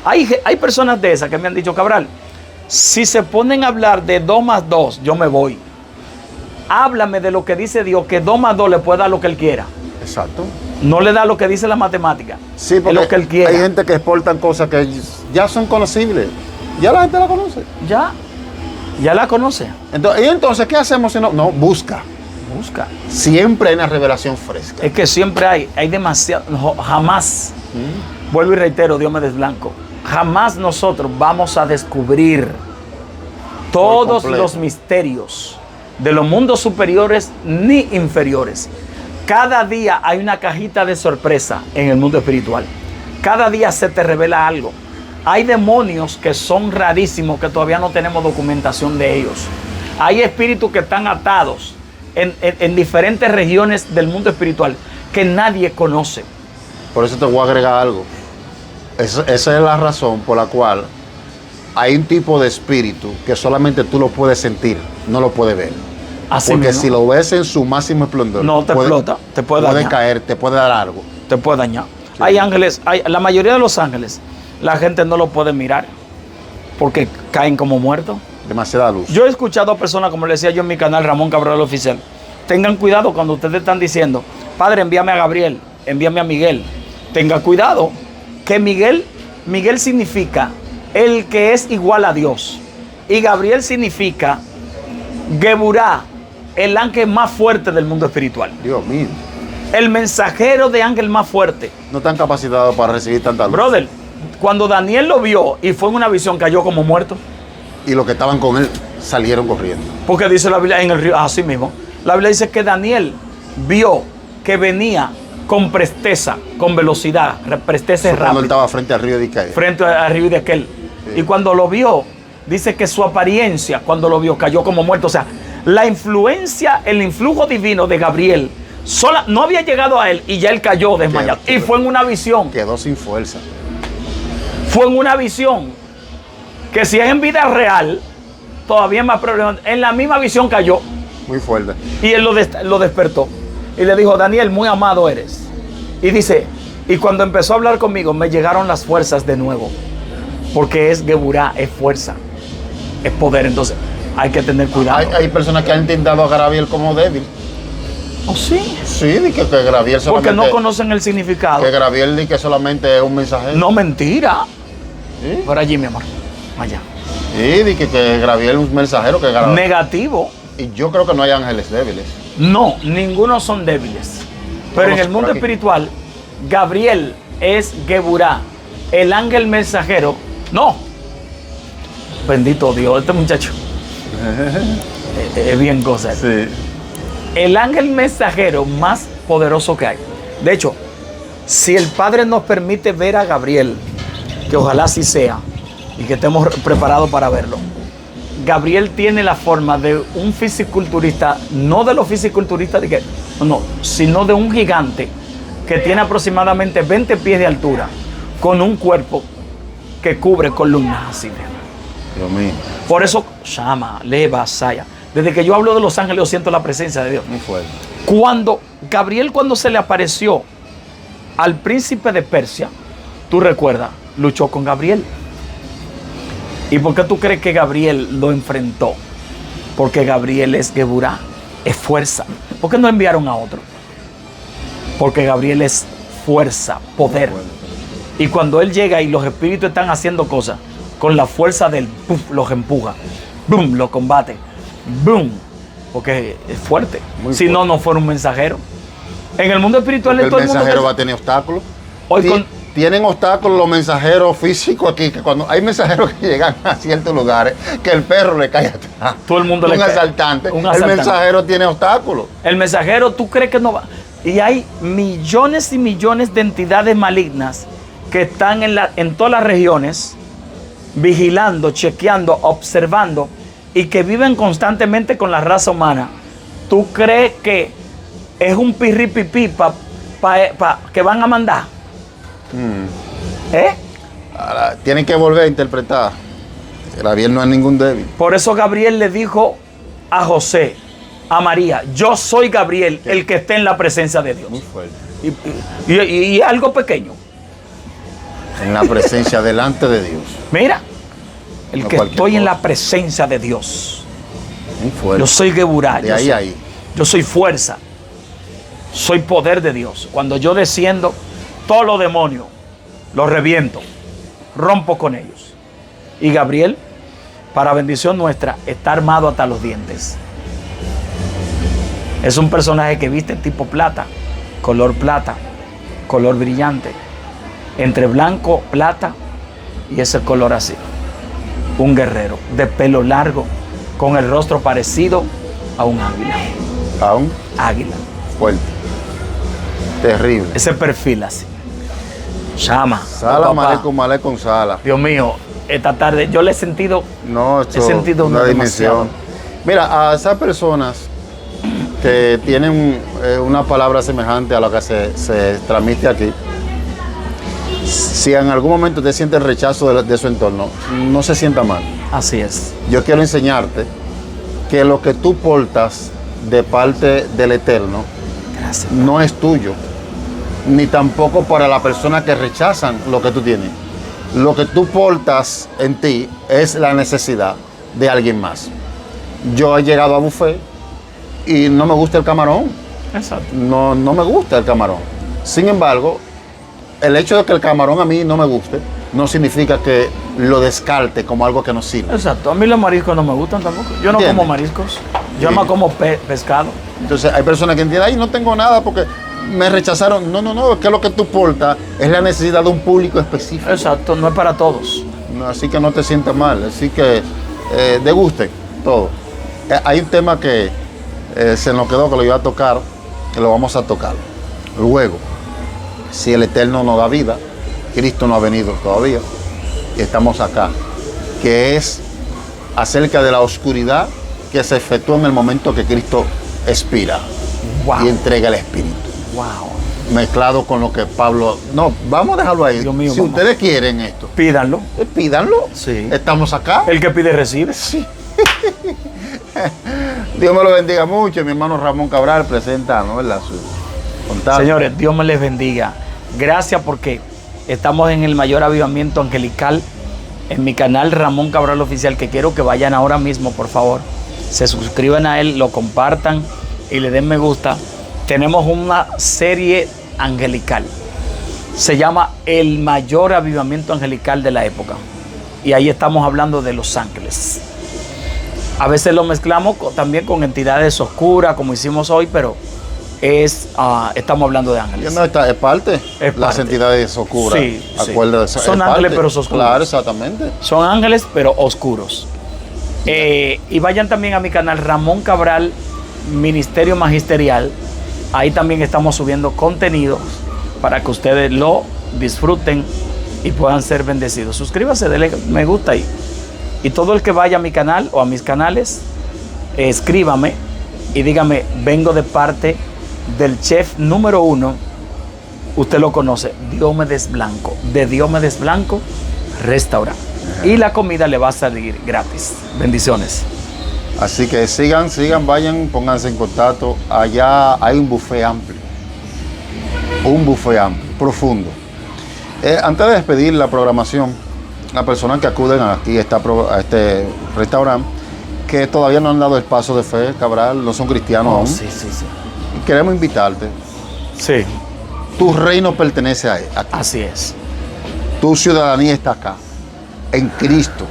hay personas de esas que me han dicho, Cabral, si se ponen a hablar de 2 más 2, yo me voy. Háblame de lo que dice Dios, que 2 más 2 le puede dar lo que Él quiera. Exacto. No le da lo que dice la matemática. Sí, porque es lo que Él quiera. Hay gente que exportan cosas que ya son conocibles. Ya la gente la conoce. Ya la conoce. Entonces, ¿qué hacemos si no? No, busca. Siempre hay una revelación fresca. Es que siempre hay demasiado. Jamás, vuelvo y reitero, Diomedes Blanco, jamás nosotros vamos a descubrir todos completo. los misterios de los mundos superiores ni inferiores. Cada día hay una cajita de sorpresa en el mundo espiritual. Cada día se te revela algo. Hay demonios que son rarísimos, que todavía no tenemos documentación de ellos. Hay espíritus que están atados en diferentes regiones del mundo espiritual que nadie conoce. Por eso te voy a agregar algo. Esa es la razón por la cual hay un tipo de espíritu que solamente tú lo puedes sentir, no lo puedes ver. Así Porque mismo. si lo ves en su máximo esplendor, No te explota, te puede dañar. caer, te puede dar algo. Te puede dañar. Sí. Hay ángeles, la mayoría de los ángeles, la gente no lo puede mirar porque caen como muertos. Demasiada luz. Yo he escuchado a personas, como le decía yo en mi canal, Ramón Cabral Oficial, tengan cuidado cuando ustedes están diciendo, Padre, envíame a Gabriel, envíame a Miguel. Tenga cuidado que Miguel significa el que es igual a Dios. Y Gabriel significa Geburá, el ángel más fuerte del mundo espiritual. Dios mío. El mensajero de ángel más fuerte. No están capacitados para recibir tanta luz. Brother, cuando Daniel lo vio y fue en una visión, cayó como muerto. Y los que estaban con él salieron corriendo. Porque dice la Biblia en el río, así mismo. La Biblia dice que Daniel vio que venía con presteza, con velocidad, presteza Cuando él rápida, estaba frente al río de Icael. frente al río de aquel. Sí. Y cuando lo vio, dice que su apariencia, cuando lo vio, cayó como muerto. O sea, la influencia, el influjo divino de Gabriel, no había llegado a él y ya él cayó desmayado. Y fue en una visión. Quedó sin fuerza. Fue en una visión que si es en vida real, todavía es más problemático. En la misma visión cayó Muy fuerte. y él lo despertó. Y le dijo, Daniel, muy amado eres. Y dice, y cuando empezó a hablar conmigo, me llegaron las fuerzas de nuevo. Porque es Geburá, es fuerza, es poder. Entonces, hay que tener cuidado. Hay personas que han intentado a Gabriel como débil. ¿Oh, sí? Sí, di que Gabriel solamente... Porque no conocen el significado. Que Gabriel di que solamente es un mensajero. No, mentira. Sí, Por allí, mi amor. Allá. sí, di que Gabriel es un mensajero. Negativo. Y yo creo que no hay ángeles débiles. No, ninguno son débiles. Pero en Vamos el mundo por aquí. espiritual, Gabriel es Geburá, el ángel mensajero. No. Bendito Dios, este muchacho es bien cosa. Sí. El ángel mensajero más poderoso que hay. De hecho, si el Padre nos permite ver a Gabriel, que ojalá así sea, y que estemos preparados para verlo, Gabriel tiene la forma de un fisiculturista, no de los fisiculturistas, sino de un gigante que tiene aproximadamente 20 pies de altura, con un cuerpo que cubre columnas así. Dios mío. Por eso, Shama, Leva, Saya. Desde que yo hablo de los ángeles, yo siento la presencia de Dios. Muy fuerte. Cuando se le apareció al príncipe de Persia, tú recuerdas, luchó con Gabriel. ¿Y por qué tú crees que Gabriel lo enfrentó? Porque Gabriel es Geburá, es fuerza. ¿Por qué no enviaron a otro? Porque Gabriel es fuerza, poder. Y cuando él llega y los espíritus están haciendo cosas, con la fuerza del puff, los empuja, boom, los combate, boom, porque es fuerte. Muy Si no, fuerte. no fuera un mensajero. En el mundo espiritual, Porque en todo el el mundo mensajero va a tener obstáculos. Hoy Tienen obstáculos los mensajeros físicos aquí, que cuando hay mensajeros que llegan a ciertos lugares, que el perro le cae atrás. Todo el mundo un le cae. asaltante. Un El asaltante. mensajero tiene obstáculos. El mensajero, ¿tú crees que no va? Y hay millones y millones de entidades malignas que están en todas las regiones vigilando, chequeando, observando y que viven constantemente con la raza humana. ¿Tú crees que es un pirripipí que van a mandar? ¿Eh? Ahora, tienen que volver a interpretar. Gabriel no es ningún débil. Por eso Gabriel le dijo a José, a María, yo soy Gabriel, el que esté en la presencia de Dios. Muy fuerte. Y algo pequeño. En la presencia delante de Dios. Mira, el No que cualquier estoy en cosa. la presencia de Dios. Muy fuerte. Yo soy Geburá. De ahí a ahí. Yo soy fuerza. Soy poder de Dios. Cuando yo desciendo, todos los demonios los reviento. Rompo con ellos. Y Gabriel, para bendición nuestra, está armado hasta los dientes. Es un personaje que viste tipo plata, color brillante, entre blanco, plata y ese color así. un guerrero de pelo largo, con el rostro parecido a un águila. A un Águila. fuerte. Terrible. Ese perfil así. Chama. Sala, papá. malecón, sala. Dios mío, esta tarde yo le he sentido, No, esto he sentido una demasiado. dimensión. Mira, a esas personas que tienen una palabra semejante a lo que se transmite aquí, si en algún momento te sientes rechazo de su entorno, no se sienta mal. Así es. Yo quiero enseñarte que lo que tú portas de parte del Eterno Gracias. no es tuyo, ni tampoco para la persona que rechazan lo que tú tienes. Lo que tú portas en ti es la necesidad de alguien más. Yo he llegado a buffet y no me gusta el camarón. Exacto. No me gusta el camarón. Sin embargo, el hecho de que el camarón a mí no me guste no significa que lo descarte como algo que no sirve. Exacto. A mí los mariscos no me gustan tampoco. Yo no ¿Entiendes? como mariscos. Yo Sí. más como pescado. Entonces hay personas que entienden, ay, no tengo nada porque me rechazaron. No, es que lo que tú portas es la necesidad de un público específico. Exacto. No es para todos. No, así que no te sientas mal, así que degusten todo. Hay un tema que se nos quedó que lo iba a tocar, que lo vamos a tocar. Luego, si el Eterno nos da vida, Cristo no ha venido todavía, y estamos acá, que es acerca de la oscuridad que se efectúa en el momento que Cristo expira Wow. y entrega el Espíritu. Wow. Mezclado con lo que Pablo... No, vamos a dejarlo ahí. Dios mío, si vamos. ustedes quieren esto, Pídanlo. pídanlo. Sí. Estamos acá. El que pide recibe. Sí. Dios me lo bendiga mucho. Mi hermano Ramón Cabral presenta, ¿no? ¿Verdad? Su contacto. Señores, Dios me les bendiga. Gracias porque estamos en el mayor avivamiento angelical en mi canal Ramón Cabral Oficial, que quiero que vayan ahora mismo, por favor. Se suscriban a él, lo compartan y le den me gusta. Tenemos una serie angelical. Se llama El Mayor Avivamiento Angelical de la Época. Y ahí estamos hablando de los ángeles. A veces lo mezclamos también con entidades oscuras, como hicimos hoy, pero estamos hablando de ángeles. No, es parte. Es Las parte. entidades oscuras. Sí, sí. Acuérdate, Son es ángeles, parte. pero oscuros. Claro, exactamente. Son ángeles, pero oscuros. Y vayan también a mi canal Ramón Cabral, Ministerio Magisterial. Ahí también estamos subiendo contenidos para que ustedes lo disfruten y puedan ser bendecidos. Suscríbase, denle me gusta ahí. Y todo el que vaya a mi canal o a mis canales, escríbame y dígame, vengo de parte del chef número 1. Usted lo conoce, Diomedes Blanco, de Diomedes Blanco Restaurante. Y la comida le va a salir gratis. Bendiciones. Así que sigan, vayan, pónganse en contacto. Allá hay un buffet amplio. Un buffet amplio, profundo. Antes de despedir la programación, las personas que acuden aquí a este restaurante, que todavía no han dado el paso de fe, Cabral, no son cristianos aún. Sí. Queremos invitarte. Sí, Tu reino pertenece a él. Aquí. así es. Tu ciudadanía está acá, en Cristo,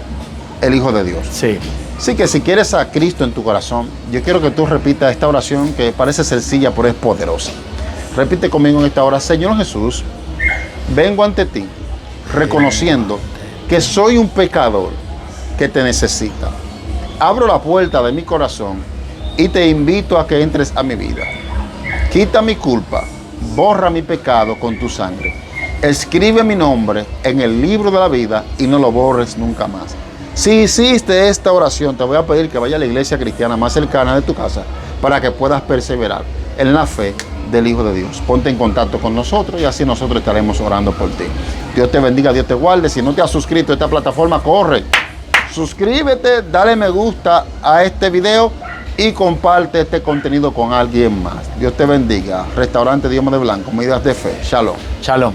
el Hijo de Dios. Sí. Así que si quieres a Cristo en tu corazón, yo quiero que tú repitas esta oración que parece sencilla, pero es poderosa. Repite conmigo en esta hora: Señor Jesús, vengo ante ti, reconociendo que soy un pecador que te necesita. Abro la puerta de mi corazón y te invito a que entres a mi vida. Quita mi culpa, borra mi pecado con tu sangre. Escribe mi nombre en el libro de la vida y no lo borres nunca más. Si hiciste esta oración, te voy a pedir que vaya a la iglesia cristiana más cercana de tu casa para que puedas perseverar en la fe del Hijo de Dios. Ponte en contacto con nosotros y así nosotros estaremos orando por ti. Dios te bendiga, Dios te guarde. Si no te has suscrito a esta plataforma, corre, suscríbete, dale me gusta a este video y comparte este contenido con alguien más. Dios te bendiga. Restaurante Diomedes Blanco, medidas de fe. Shalom. Shalom.